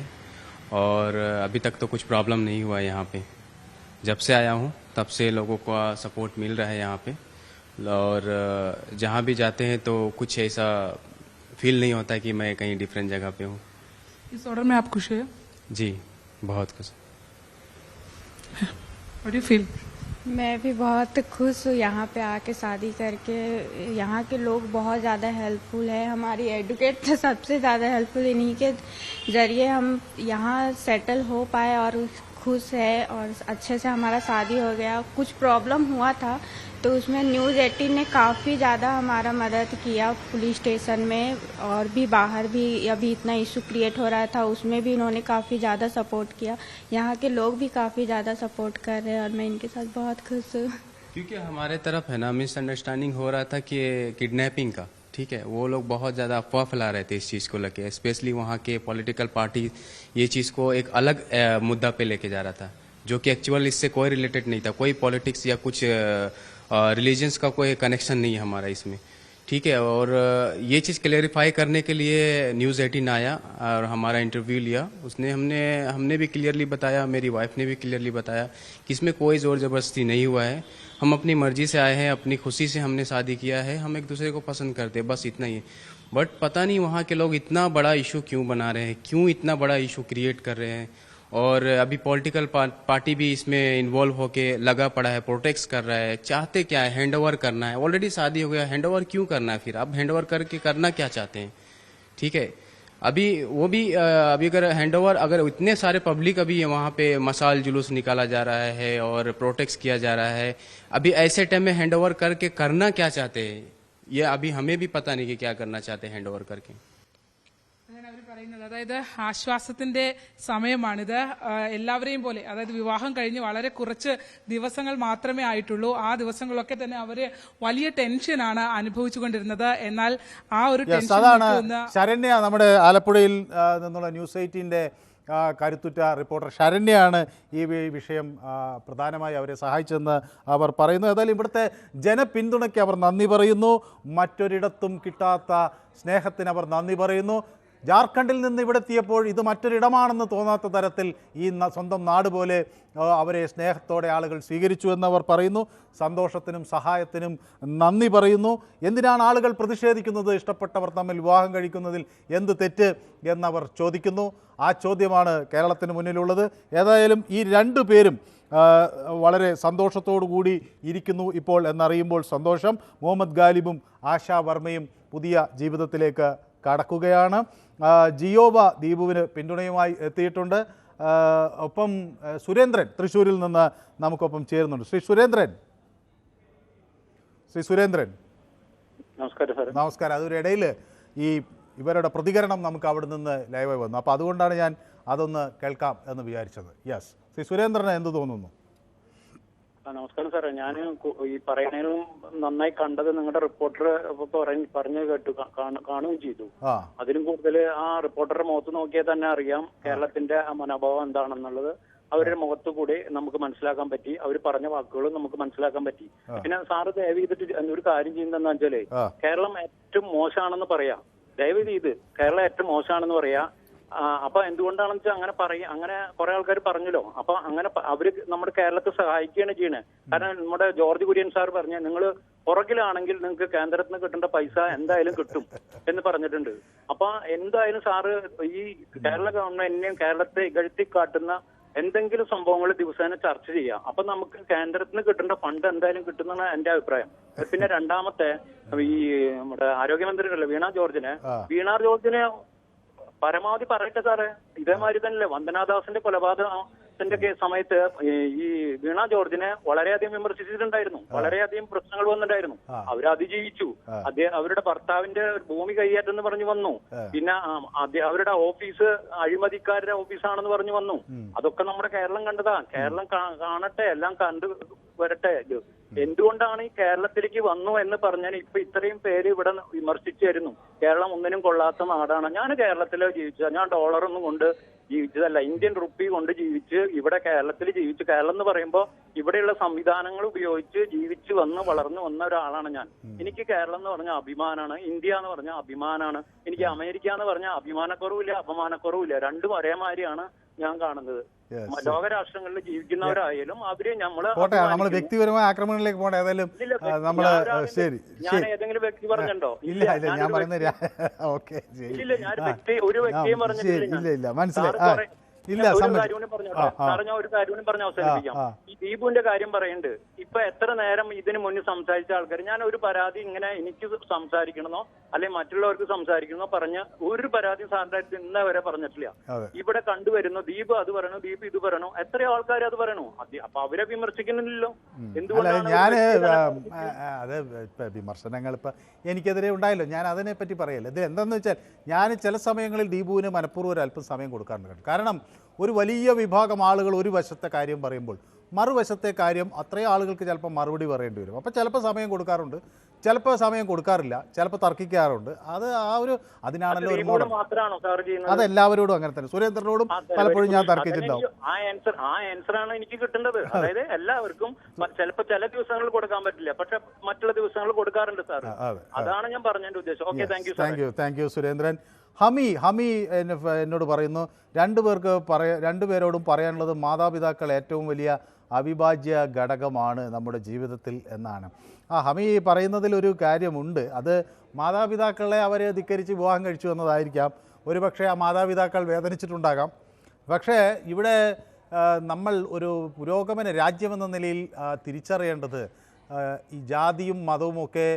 और अभी तक तो कुछ प्रॉब्लम नहीं हुआ है यहाँ पे. जब से आया हूँ तब से लोगों को सपोर्ट मिल रहा है यहाँ पे. और जहाँ भी जाते हैं तो कुछ ऐसा फील नहीं होता है कि मैं कहीं डिफरेंट जगह पे हूँ. इस ऑर्डर में आप खुश हैं? जी, बहुत खुश. What do you feel? मैं भी बहुत खुश हूँ यहाँ पे आके शादी करके. यहाँ के लोग बहुत ज़्यादा हेल्पफुल है. हमारी एडुकेट तो सबसे ज़्यादा हेल्पफुल, इन्हीं के जरिए हम यहाँ सेटल हो पाए और खुश है. और अच्छे से हमारा शादी हो गया. कुछ प्रॉब्लम हुआ था तो उसमें न्यूज़ 18 ने काफ़ी ज़्यादा हमारा मदद किया. पुलिस स्टेशन में और भी बाहर भी अभी इतना इशू क्रिएट हो रहा था, उसमें भी इन्होंने काफ़ी ज़्यादा सपोर्ट किया. यहाँ के लोग भी काफ़ी ज़्यादा सपोर्ट कर रहे हैं और मैं इनके साथ बहुत खुश हूँ. क्योंकि हमारे तरफ है ना मिसअंडरस्टैंडिंग हो रहा था कि किडनैपिंग का, ठीक है, वो लोग बहुत ज़्यादा अफवाह फैला रहे थे इस चीज़ को लेके. स्पेशली वहाँ के पॉलिटिकल पार्टी ये चीज़ को एक अलग मुद्दा पे लेके जा रहा था, जो कि एक्चुअल इससे कोई रिलेटेड नहीं था. कोई पॉलिटिक्स या कुछ रिलीजन्स का कोई कनेक्शन नहीं है हमारा इसमें, ठीक है. और ये चीज़ क्लेरिफाई करने के लिए न्यूज़ 18 आया और हमारा इंटरव्यू लिया. उसने हमने भी क्लियरली बताया, मेरी वाइफ ने भी क्लियरली बताया कि इसमें कोई ज़ोर ज़बरदस्ती नहीं हुआ है. हम अपनी मर्जी से आए हैं, अपनी खुशी से हमने शादी किया है. हम एक दूसरे को पसंद करते हैं, बस इतना ही. बट पता नहीं वहाँ के लोग इतना बड़ा इशू क्यों बना रहे हैं, क्यों इतना बड़ा इशू क्रिएट कर रहे हैं. और अभी पॉलिटिकल पार्टी भी इसमें इन्वॉल्व होके लगा पड़ा है, प्रोटेक्ट कर रहा है. चाहते क्या है? हैंड ओवर करना है. ऑलरेडी शादी हो गया, हैंड ओवर क्यों करना है फिर? अब हैंड ओवर करके करना क्या चाहते हैं? ठीक है। अभी वो भी अभी अगर हैंडओवर, अगर इतने सारे पब्लिक अभी वहाँ पे मसाल जुलूस निकाला जा रहा है और प्रोटेक्ट किया जा रहा है, अभी ऐसे टाइम में हैंडओवर करके करना क्या चाहते हैं ये अभी हमें भी पता नहीं कि क्या करना चाहते हैं हैंडओवर करके। അതായത് ആശ്വാസത്തിന്റെ സമയമാണിത്. എല്ലാവരെയും പോലെ, അതായത് വിവാഹം കഴിഞ്ഞ് വളരെ കുറച്ച് ദിവസങ്ങൾ മാത്രമേ ആയിട്ടുള്ളൂ. ആ ദിവസങ്ങളൊക്കെ തന്നെ അവര് വലിയ ടെൻഷനാണ് അനുഭവിച്ചുകൊണ്ടിരുന്നത്. എന്നാൽ ആ ഒരു അതാണ് ശരണ്യ, നമ്മുടെ ആലപ്പുഴയിൽ നിന്നുള്ള ന്യൂസ് 18ന്റെ കരുത്തുറ്റ റിപ്പോർട്ടർ ശരണ്യയാണ് ഈ വിഷയം പ്രധാനമായി അവരെ സഹായിച്ചെന്ന് അവർ പറയുന്നു. ഏതായാലും ഇവിടുത്തെ ജനപിന്തുണയ്ക്ക് അവർ നന്ദി പറയുന്നു. മറ്റൊരിടത്തും കിട്ടാത്ത സ്നേഹത്തിന് അവർ നന്ദി പറയുന്നു. ജാർഖണ്ഡിൽ നിന്ന് ഇവിടെ എത്തിയപ്പോൾ ഇത് മറ്റൊരിടമാണെന്ന് തോന്നാത്ത തരത്തിൽ ഈ സ്വന്തം നാട് പോലെ അവരെ സ്നേഹത്തോടെ ആളുകൾ സ്വീകരിച്ചു എന്നവർ പറയുന്നു. സന്തോഷത്തിനും സഹായത്തിനും നന്ദി പറയുന്നു. എന്തിനാണ് ആളുകൾ പ്രതിഷേധിക്കുന്നത്? ഇഷ്ടപ്പെട്ടവർ തമ്മിൽ വിവാഹം കഴിക്കുന്നതിൽ എന്ത് തെറ്റ് എന്നവർ ചോദിക്കുന്നു. ആ ചോദ്യമാണ് കേരളത്തിന് മുന്നിലുള്ളത്. ഏതായാലും ഈ രണ്ടു പേരും വളരെ സന്തോഷത്തോടു കൂടി ഇരിക്കുന്നു ഇപ്പോൾ എന്നറിയുമ്പോൾ സന്തോഷം. മുഹമ്മദ് ഗാലിബും ആശാ വർമ്മയും പുതിയ ജീവിതത്തിലേക്ക് കടക്കുകയാണ്. ജിയോബ ദീപുവിന് പിന്തുണയുമായി എത്തിയിട്ടുണ്ട്. ഒപ്പം സുരേന്ദ്രൻ തൃശ്ശൂരിൽ നിന്ന് നമുക്കൊപ്പം ചേരുന്നുണ്ട്. ശ്രീ സുരേന്ദ്രൻ നമസ്കാരം സാർ. നമസ്കാരം. അതിനിടയിൽ ഈ ഇവരുടെ പ്രതികരണം നമുക്ക് അവിടെ നിന്ന് ലൈവായി വന്നു. അപ്പോൾ അതുകൊണ്ടാണ് ഞാൻ അതൊന്ന് കേൾക്കാം എന്ന് വിചാരിച്ചത്. യെസ്, ശ്രീ സുരേന്ദ്രന് എന്ത് തോന്നുന്നു? നമസ്കാരം സാറേ. ഞാൻ ഈ പറയണേലും നന്നായി കണ്ടത് നിങ്ങളുടെ റിപ്പോർട്ടർ പറഞ്ഞു കേട്ടു, കാണുകയും ചെയ്തു. അതിലും കൂടുതൽ ആ റിപ്പോർട്ടറുടെ മുഖത്ത് നോക്കിയാൽ തന്നെ അറിയാം കേരളത്തിന്റെ മനോഭാവം എന്താണെന്നുള്ളത്. അവരുടെ മുഖത്ത് കൂടി നമുക്ക് മനസ്സിലാക്കാൻ പറ്റി. അവർ പറഞ്ഞ വാക്കുകളും നമുക്ക് മനസ്സിലാക്കാൻ പറ്റി. പിന്നെ സാറ് ദയവ് ചെയ്തിട്ട് ഒരു കാര്യം ചെയ്യുന്നതെന്ന് വെച്ചാല്, കേരളം ഏറ്റവും മോശമാണെന്ന് പറയാം. ദയവ് ചെയ്ത് കേരളം ഏറ്റവും മോശമാണെന്ന് പറയാ. അപ്പൊ എന്തുകൊണ്ടാണെന്ന് വെച്ചാൽ അങ്ങനെ കുറെ ആൾക്കാർ പറഞ്ഞല്ലോ. അപ്പൊ അങ്ങനെ അവര് നമ്മുടെ കേരളത്തെ സഹായിക്കുകയാണ് ചെയ്യണേ. കാരണം നമ്മുടെ ജോർജ് കുര്യൻ സാർ പറഞ്ഞ, നിങ്ങൾ പുറകിലാണെങ്കിൽ നിങ്ങൾക്ക് കേന്ദ്രത്തിന് കിട്ടേണ്ട പൈസ എന്തായാലും കിട്ടും എന്ന് പറഞ്ഞിട്ടുണ്ട്. അപ്പൊ എന്തായാലും സാറ് ഈ കേരള ഗവൺമെന്റിനെയും കേരളത്തെ ഇകഴ്ത്തി കാട്ടുന്ന എന്തെങ്കിലും സംഭവങ്ങൾ ദിവസേന ചർച്ച ചെയ്യാം. അപ്പൊ നമുക്ക് കേന്ദ്രത്തിന് കിട്ടേണ്ട ഫണ്ട് എന്തായാലും കിട്ടുന്നതാണ് എന്റെ അഭിപ്രായം. പിന്നെ രണ്ടാമത്തെ, ഈ നമ്മുടെ ആരോഗ്യമന്ത്രിയല്ലേ വീണ ജോർജിനെ പരമാവധി പറയട്ടെ സാറേ. ഇതേമാതിരി തന്നെ വന്ദനാദാസിന്റെ കൊലപാതകത്തിന്റെ സമയത്ത് ഈ വീണ ജോർജിനെ വളരെയധികം വിമർശിച്ചിട്ടുണ്ടായിരുന്നു. വളരെയധികം പ്രശ്നങ്ങൾ വന്നിട്ടുണ്ടായിരുന്നു. അവര് അതിജീവിച്ചു. അവരുടെ ഭർത്താവിന്റെ ഭൂമി കൈയേറ്റം എന്ന് പറഞ്ഞു വന്നു. പിന്നെ അവരുടെ ഓഫീസ് അഴിമതിക്കാരുടെ ഓഫീസാണെന്ന് പറഞ്ഞു വന്നു. അതൊക്കെ നമ്മുടെ കേരളം കണ്ടതാ. കേരളം കാണട്ടെ, എല്ലാം കണ്ടു വരട്ടെ. എന്തുകൊണ്ടാണ് ഈ കേരളത്തിലേക്ക് വന്നു എന്ന് പറഞ്ഞാൽ ഇപ്പൊ ഇത്രയും പേര് ഇവിടെ വിമർശിച്ചായിരുന്നു. കേരളം ഒന്നിനും കൊള്ളാത്ത നാടാണ്. ഞാൻ കേരളത്തില് ജീവിച്ചത്. ഞാൻ ഡോളറൊന്നും കൊണ്ട് ജീവിച്ചതല്ല, ഇന്ത്യൻ റുപ്പി കൊണ്ട് ജീവിച്ച് ഇവിടെ കേരളത്തിൽ ജീവിച്ചു. കേരളം എന്ന് പറയുമ്പോൾ ഇവിടെയുള്ള സംവിധാനങ്ങൾ ഉപയോഗിച്ച് ജീവിച്ചു വളർന്നു വന്ന ഒരാളാണ് ഞാൻ. എനിക്ക് കേരളം എന്ന് പറഞ്ഞാൽ അഭിമാനാണ്. ഇന്ത്യ എന്ന് പറഞ്ഞാൽ അഭിമാനാണ്. എനിക്ക് അമേരിക്ക എന്ന് പറഞ്ഞാൽ അഭിമാനക്കുറവില്ല, അപമാനക്കുറവില്ല. രണ്ടും ഒരേമാതിരിയാണ് ഞാൻ കാണുന്നത്. ലോകരാഷ്ട്രങ്ങളിൽ ജീവിക്കുന്നവരായാലും അവര് നമ്മൾ വ്യക്തിപരമായ ആക്രമണങ്ങളിലേക്ക് പോകണ്ട. ഏതായാലും ശരി, ഞാൻ ഏതെങ്കിലും വ്യക്തി പറഞ്ഞോ? ഇല്ല, ഞാൻ പറയുന്നത് ഇല്ല, ഞാൻ ഒരു വ്യക്തിയും പറഞ്ഞിട്ടില്ല. മനസ്സിലായി. ഇല്ല, ഒരു കാര്യം പറഞ്ഞ അവസാനിപ്പിക്കാം. ഈ ദീപുവിന്റെ കാര്യം പറയുന്നുണ്ട്. ഇപ്പൊ എത്ര നേരം ഇതിന് മുന്നിൽ സംസാരിച്ച ആൾക്കാർ, ഞാൻ ഒരു പരാതി ഇങ്ങനെ എനിക്ക് സംസാരിക്കണമെന്നോ അല്ലെങ്കിൽ മറ്റുള്ളവർക്ക് സംസാരിക്കണമെന്നോ പറഞ്ഞ ഒരു പരാതി സാറിന്റെ അടുത്ത് ഇന്നേ വരെ പറഞ്ഞിട്ടില്ല. ഇവിടെ കണ്ടുവരുന്നു ദീപ് അത് പറയണു, ദീപ് ഇത് പറയണു. എത്രയോ ആൾക്കാർ അത് പറയണു. അപ്പൊ അവരെ വിമർശിക്കുന്നില്ലല്ലോ. എന്തുകൊണ്ടാണ് അത് വിമർശനങ്ങൾ ഇപ്പൊ എനിക്കെതിരെ ഉണ്ടായല്ലോ, ഞാൻ അതിനെ പറ്റി പറയല്ലോ. ഇത് എന്താന്ന് വെച്ചാൽ, ഞാൻ ചില സമയങ്ങളിൽ ദീപുവിന് മനഃപൂർവ്വം ഒരു അല്പം സമയം കൊടുക്കാറുണ്ട്. കാരണം ഒരു വലിയ വിഭാഗം ആളുകൾ ഒരു വശത്തെ കാര്യം പറയുമ്പോൾ മറുവശത്തെ കാര്യം അത്രയും ആളുകൾക്ക് ചിലപ്പോൾ മറുപടി പറയേണ്ടി വരും. അപ്പോൾ ചിലപ്പോൾ സമയം കൊടുക്കാറുണ്ട്, ചിലപ്പോൾ സമയം കൊടുക്കാറില്ല, ചിലപ്പോൾ തർക്കിക്കാറുണ്ട്. അത് അതിനാണല്ലോ ഒരു മോഡൽ. അതെല്ലാവരോടും അങ്ങനെ തന്നെ. സുരേന്ദ്രനോടും പലപ്പോഴും ഞാൻ തർക്കിച്ചിട്ടുണ്ടാവും. ആ ആൻസർ ആണ് എനിക്ക് കിട്ടേണ്ടത്. അതായത് എല്ലാവർക്കും ചിലപ്പോൾ ചില ദിവസങ്ങൾ കൊടുക്കാൻ പറ്റില്ല, പക്ഷെ മറ്റുള്ള ദിവസങ്ങൾ കൊടുക്കാറുണ്ട് സാർ. അതാണ് ഞാൻ പറഞ്ഞതിന്റെ ഉദ്ദേശം. Okay, thank you Surendran. ഹമി എന്നോട് പറയുന്നു, രണ്ടുപേരോടും പറയാനുള്ളത് മാതാപിതാക്കൾ ഏറ്റവും വലിയ അവിഭാജ്യ ഘടകമാണ് നമ്മുടെ ജീവിതത്തിൽ എന്നാണ്. ഹമി പറയുന്നതിൽ ഒരു കാര്യമുണ്ട്. അത് മാതാപിതാക്കളെ അവർ ധിക്കരിച്ച് വിവാഹം കഴിച്ചു എന്നതായിരിക്കാം. ഒരുപക്ഷെ ആ മാതാപിതാക്കൾ വേദനിച്ചിട്ടുണ്ടാകാം. പക്ഷേ ഇവിടെ നമ്മൾ ഒരു പുരോഗമന രാജ്യമെന്ന നിലയിൽ തിരിച്ചറിയേണ്ടത് ഈ ജാതിയും മതവുമൊക്കെ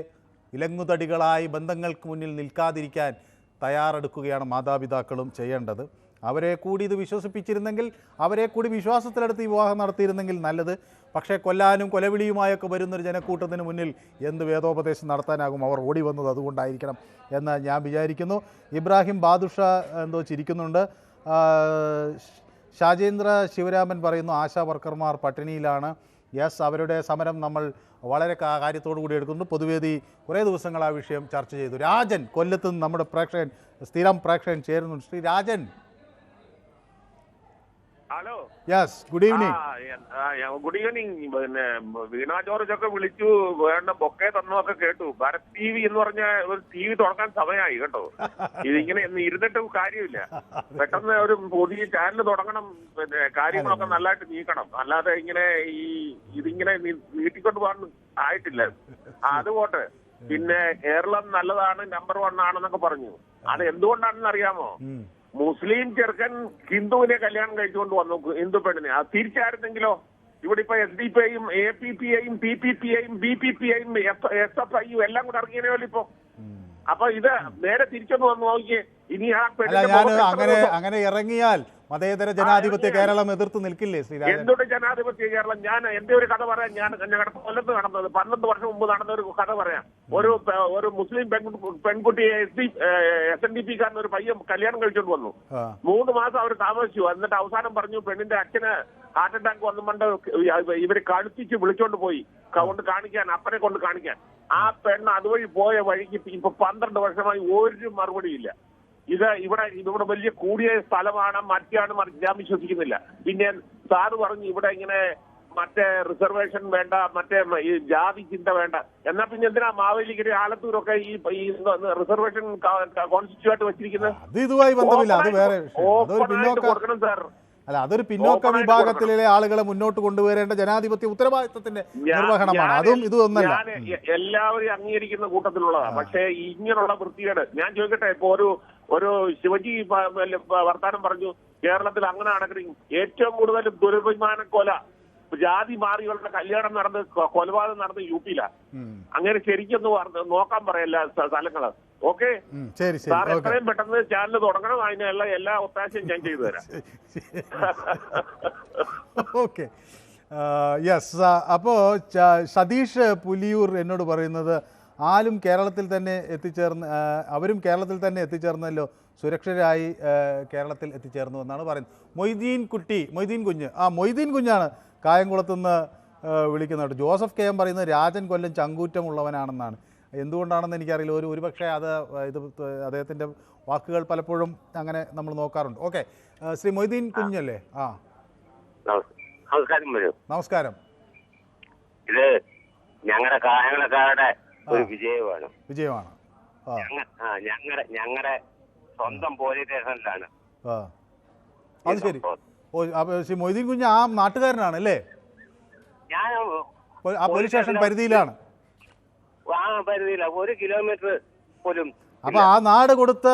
വിലങ്ങുതടികളായി ബന്ധങ്ങൾക്ക് മുന്നിൽ നിൽക്കാതിരിക്കാൻ തയ്യാറെടുക്കുകയാണ് മാതാപിതാക്കളും ചെയ്യേണ്ടത്. അവരെ കൂടി ഇത് വിശ്വസിപ്പിച്ചിരുന്നെങ്കിൽ, അവരെ കൂടി വിശ്വാസത്തിലെടുത്ത് ഈ വിവാഹം നടത്തിയിരുന്നെങ്കിൽ നല്ലത്. പക്ഷേ കൊല്ലാനും കൊലവിളിയുമായൊക്കെ വരുന്നൊരു ജനക്കൂട്ടത്തിന് മുന്നിൽ എന്ത് വേദോപദേശം നടത്താനാകും? അവർ ഓടി വന്നത് അതുകൊണ്ടായിരിക്കണം എന്ന് ഞാൻ വിചാരിക്കുന്നു. ഇബ്രാഹിം ബാദുഷ എന്തോ ചിരിക്കുന്നുണ്ട്. ഷാജേന്ദ്ര ശിവരാമൻ പറയുന്നു ആശാ വർക്കർമാർ പട്ടിണിയിലാണ്. യെസ്, അവരുടെ സമരം നമ്മൾ വളരെ കാര്യത്തോടു കൂടി എടുക്കുന്നു. പൊതുവേദി കുറേ ദിവസങ്ങൾ ആ വിഷയം ചർച്ച ചെയ്തു. രാജൻ കൊല്ലത്ത് നിന്ന് നമ്മുടെ പ്രേക്ഷകൻ, സ്ഥിരം പ്രേക്ഷകൻ ചേരുന്നുണ്ട്. Shri Rajan. Hello. Yes, good evening. Good evening. പിന്നെ വീണ ജോർജ് ഒക്കെ വിളിച്ചു, വേണ്ട ബൊക്കെ തന്നൊക്കെ കേട്ടു. ഭാരത് ടി വി എന്ന് പറഞ്ഞ ഒരു ടി വി തുടങ്ങാൻ സമയമായി കേട്ടോ. ഇതിങ്ങനെ ഇരുന്നിട്ട് കാര്യമില്ല. പെട്ടെന്ന് ഒരു പുതിയ ചാനൽ തുടങ്ങണം. പിന്നെ കാര്യങ്ങളൊക്കെ നല്ലതായിട്ട് നീക്കണം. അല്ലാതെ ഇങ്ങനെ ഇതിങ്ങനെ നീട്ടിക്കൊണ്ട് പോകാൻ ആയിട്ടില്ല. അത് പോട്ടെ. പിന്നെ കേരളം നല്ലതാണ്, നമ്പർ 1 ആണെന്നൊക്കെ പറഞ്ഞു. അത് എന്തുകൊണ്ടാണെന്ന് അറിയാമോ? മുസ്ലിം ചെറുക്കൻ ഹിന്ദുവിനെ കല്യാണം കഴിച്ചുകൊണ്ട് വന്നു, ഹിന്ദു പെണ്ണിനെ. അത് തിരിച്ചായിരുന്നെങ്കിലോ? ഇവിടെ ഇപ്പൊ SDPIയും APPIയും PPPIയും BPPIയും SFIയും എല്ലാം കൂടെ ഇറങ്ങിയല്ലോ ഇപ്പൊ. അപ്പൊ ഇത് നേരെ തിരിച്ചൊന്ന് വന്നു നോക്കിയേ. ഇനി ആ അങ്ങനെ ഇറങ്ങിയാൽ മതേതര ജനാധിപത്യ കേരളം എതിർത്ത് നിൽക്കില്ലേ ശ്രീരാജൻ? എന്തുകൊണ്ട് ജനാധിപത്യ കേരളം? ഞാൻ എന്റെ ഒരു കഥ പറയാം. ഞങ്ങളുടെ കൊല്ലത്ത് നടന്നത് 12 വർഷം മുമ്പ് നടന്ന ഒരു കഥ പറയാം. ഒരു മുസ്ലിം പെൺകുട്ടിയെ SNDP-കാരൻ ഒരു പയ്യൻ കല്യാണം കഴിച്ചോണ്ട് വന്നു. 3 മാസം അവർ താമസിച്ചു. എന്നിട്ട് അവസാനം പറഞ്ഞു പെണ്ണിന്റെ അച്ഛന് ഹാർട്ട് അറ്റാക്ക് വന്നുകൊണ്ട് ഇവര് കഴുത്തിച്ച് വിളിച്ചോണ്ട് പോയി കൊണ്ട് കാണിക്കാൻ, അപ്പനെ കൊണ്ട് കാണിക്കാൻ. ആ പെണ്ണ് അതുവഴി പോയ വഴിക്ക് ഇപ്പൊ 12 വർഷമായി ഒരു മറുപടിയില്ല. ഇവിടെ വലിയ കൂടിയ സ്ഥലമാണ്, മറ്റാണ് ഞാൻ വിശ്വസിക്കുന്നില്ല. പിന്നെ സാറ് പറഞ്ഞു ഇവിടെ ഇങ്ങനെ മറ്റേ റിസർവേഷൻ വേണ്ട, മറ്റേ ഈ ജാതി ചിന്ത വേണ്ട. എന്നാ പിന്നെ എന്തിനാ മാവേലിക്കര ആലത്തൂരൊക്കെ ഈ റിസർവേഷൻ കോൺസ്റ്റിറ്റ്യൂട്ട് ആയിട്ട് വെച്ചിരിക്കുന്നത്? അത് ഇതുമായി ബന്ധമില്ല, അത് വേറെ കൊടുക്കണം സാർ. അല്ല, അതൊരു പിന്നോക്ക വിഭാഗത്തിലെ ആളുകളെ മുന്നോട്ട് കൊണ്ടുവരേണ്ട ജനാധിപത്യ ഉത്തരവാദിത്തത്തിന്റെ നിർവഹണമാണ്. അതും ഇതൊന്നല്ല. ഞാൻ എല്ലാവരും അംഗീകരിക്കുന്ന കൂട്ടത്തിലുള്ളതാണ്. പക്ഷേ ഇങ്ങനെയുള്ള വൃത്തികേട് ഞാൻ ചോദിക്കട്ടെ. ഇപ്പൊ ഒരു ശിവജി വർത്താനം പറഞ്ഞു കേരളത്തിൽ അങ്ങനെ നടക്കണം. ഏറ്റവും കൂടുതൽ ദുരഭിമാന കൊല, ജാതി മാറിയുള്ള കല്യാണം നടന്ന് കൊലപാതകം നടന്ന് UP-ലാണ്. അങ്ങനെ ശരിക്കൊന്ന് നോക്കാൻ പറയല്ല സ്ഥലങ്ങള്. ഓക്കെ സാർ, എത്രയും പെട്ടെന്ന് ചാനൽ തുടങ്ങണം. അതിനുള്ള എല്ലാ ഒത്താശയും ഞാൻ ചെയ്തു തരാം. Okay, yes. അപ്പോൾ സതീഷ് പുലിയൂർ എന്നോട് പറയുന്നത് അവരും കേരളത്തിൽ തന്നെ എത്തിച്ചേർന്നല്ലോ, സുരക്ഷിതരായി കേരളത്തിൽ എത്തിച്ചേർന്നു എന്നാണ് പറയുന്നത്. മൊയ്തീൻ കുഞ്ഞാണ് കായംകുളത്തുനിന്ന് വിളിക്കുന്നത്. ജോസഫ് KM പറയുന്നത് രാജൻ കൊല്ലം ചങ്കൂറ്റമുള്ളവനാണെന്നാണ്. എന്തുകൊണ്ടാണെന്ന് എനിക്കറിയില്ല. ഒരുപക്ഷെ ഇത് അദ്ദേഹത്തിൻ്റെ വാക്കുകൾ പലപ്പോഴും അങ്ങനെ നമ്മൾ നോക്കാറുണ്ട്. ഓക്കെ, ശ്രീ മൊയ്തീൻ കുഞ്ഞല്ലേ? നമസ്കാരം. ഇത് ഞങ്ങളുടെ കായംകുളക്കാരുടെ ഒരു വിജയമാണ്. ഞങ്ങളുടെ സ്വന്തം പോലീസ് സ്റ്റേഷനിലാണ്. അത് ശരി. ശ്രീ മൊയ്തീൻ കുഞ്ഞ് ആ നാട്ടുകാരനാണ് അല്ലേ? ഞാൻ ആ പോലീസ് സ്റ്റേഷൻ പരിധിയിലാണ്. പരിധിയില്ല, 1 കിലോമീറ്റർ പോലും. അപ്പൊ ആ നാട് കൊടുത്ത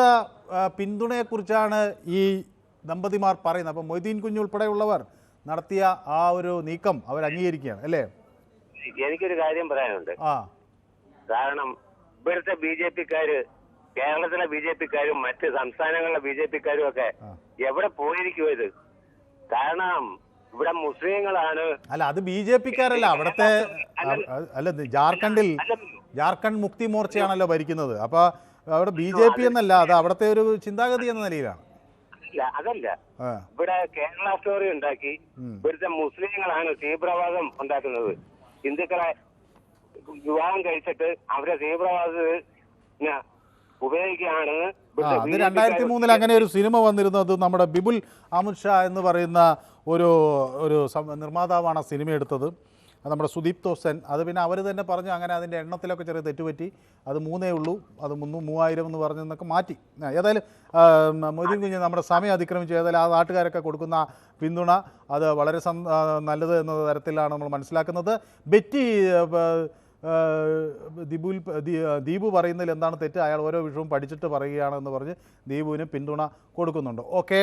പിന്തുണയെ കുറിച്ചാണ് ഈ ദമ്പതിമാർ പറയുന്നത്. അപ്പൊ മൊയ്തീൻ കുഞ്ഞ് ഉൾപ്പെടെയുള്ളവർ നടത്തിയ ആ ഒരു നീക്കം അവർ അംഗീകരിക്കുകയാണ് അല്ലേ? എനിക്കൊരു കാര്യം പറയാനുണ്ട്. കാരണം ഇവിടുത്തെ BJP-ക്കാര്, കേരളത്തിലെ BJP-ക്കാരും മറ്റ് സംസ്ഥാനങ്ങളിലെ BJP-ക്കാരും ഒക്കെ എവിടെ പോയിരിക്കും ഇത്? കാരണം ഇവിടെ മുസ്ലിങ്ങളാണ്. അല്ല, അത് BJP-ക്കാരല്ല, അവിടുത്തെ ജാർഖണ്ഡ് മുക്തി മോർച്ചയാണല്ലോ ഭരിക്കുന്നത്. അപ്പൊ അവിടെ BJP എന്നല്ല, അത് അവിടുത്തെ ഒരു ചിന്താഗതി എന്ന നിലയിലാണ്. അതല്ല, ഇവിടെ കേരള സ്റ്റോറി ഉണ്ടാക്കി ഇവിടുത്തെ മുസ്ലിങ്ങളാണ് തീവ്രവാദം ഉണ്ടാക്കുന്നത്. ഹിന്ദുക്കളെ വിവാഹം കഴിച്ചിട്ട് അവരെ തീവ്രവാദത്തിന് ഉപയോഗിക്കുകയാണ്. അത് 2003 അങ്ങനെ ഒരു സിനിമ വന്നിരുന്നത്. നമ്മുടെ ബിബുൽ അമിത് ഷാ എന്ന് പറയുന്ന ഒരു നിർമ്മാതാവാണ് ആ സിനിമ എടുത്തത്. നമ്മുടെ സുദീപ് തോസൻ. അത് പിന്നെ അവർ തന്നെ പറഞ്ഞു അങ്ങനെ അതിൻ്റെ എണ്ണത്തിലൊക്കെ ചെറിയ തെറ്റുപറ്റി, അത് 3 ഉള്ളൂ, അത് 3000 എന്ന് പറഞ്ഞെന്നൊക്കെ മാറ്റി. ഏതായാലും മൊയ്തീൻ കുഞ്ഞ് നമ്മുടെ സമയം അതിക്രമിച്ചു. ഏതായാലും ആ നാട്ടുകാരൊക്കെ കൊടുക്കുന്ന പിന്തുണ അത് വളരെ നല്ലത് എന്ന തരത്തിലാണ് നമ്മൾ മനസ്സിലാക്കുന്നത്. ബെറ്റി ദീപു പറയുന്നതിൽ എന്താണ് തെറ്റ്? അയാൾ ഓരോ വിഷയവും പഠിച്ചിട്ട് പറയുകയാണെന്ന് പറഞ്ഞ് ദീപുവിന് പിന്തുണ കൊടുക്കുന്നുണ്ട്. ഓക്കെ,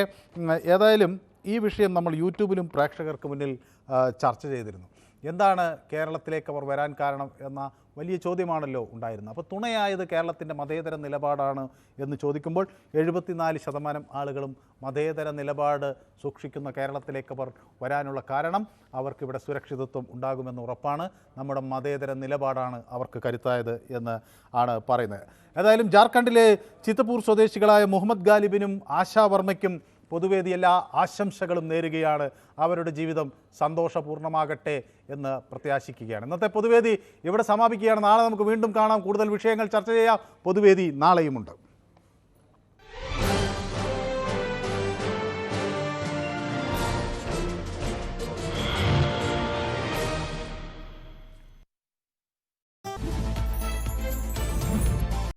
ഏതായാലും ഈ വിഷയം നമ്മൾ യൂട്യൂബിലും പ്രേക്ഷകർക്ക് മുന്നിൽ ചർച്ച ചെയ്തിരുന്നു. എന്താണ് കേരളത്തിലേക്ക് അവർ വരാൻ കാരണം എന്ന വലിയ ചോദ്യമാണല്ലോ ഉണ്ടായിരുന്നത്. അപ്പോൾ തുണയായത് കേരളത്തിൻ്റെ മതേതര നിലപാടാണ് എന്ന് ചോദിക്കുമ്പോൾ 74% ആളുകളും മതേതര നിലപാട് സൂക്ഷിക്കുന്ന കേരളത്തിലേക്ക് അവർ വരാനുള്ള കാരണം അവർക്കിവിടെ സുരക്ഷിതത്വം ഉണ്ടാകുമെന്ന് ഉറപ്പാണ്. നമ്മുടെ മതേതര നിലപാടാണ് അവർക്ക് കരുത്തായത് എന്ന് ആണ് പറയുന്നത്. ഏതായാലും ജാർഖണ്ഡിലെ ചിത്തപൂർ സ്വദേശികളായ മുഹമ്മദ് ഗാലിബിനും ആശാ വർമ്മയ്ക്കും പൊതുവേദി എല്ലാ ആശംസകളും നേരുകയാണ്. അവരുടെ ജീവിതം സന്തോഷപൂർണ്ണമാകട്ടെ എന്ന് പ്രത്യാശിക്കുകയാണ്. ഇന്നത്തെ പൊതുവേദി ഇവിടെ സമാപിക്കുകയാണ്. നാളെ നമുക്ക് വീണ്ടും കാണാം. കൂടുതൽ വിഷയങ്ങൾ ചർച്ച ചെയ്യാം. പൊതുവേദി നാളെയുമുണ്ട്.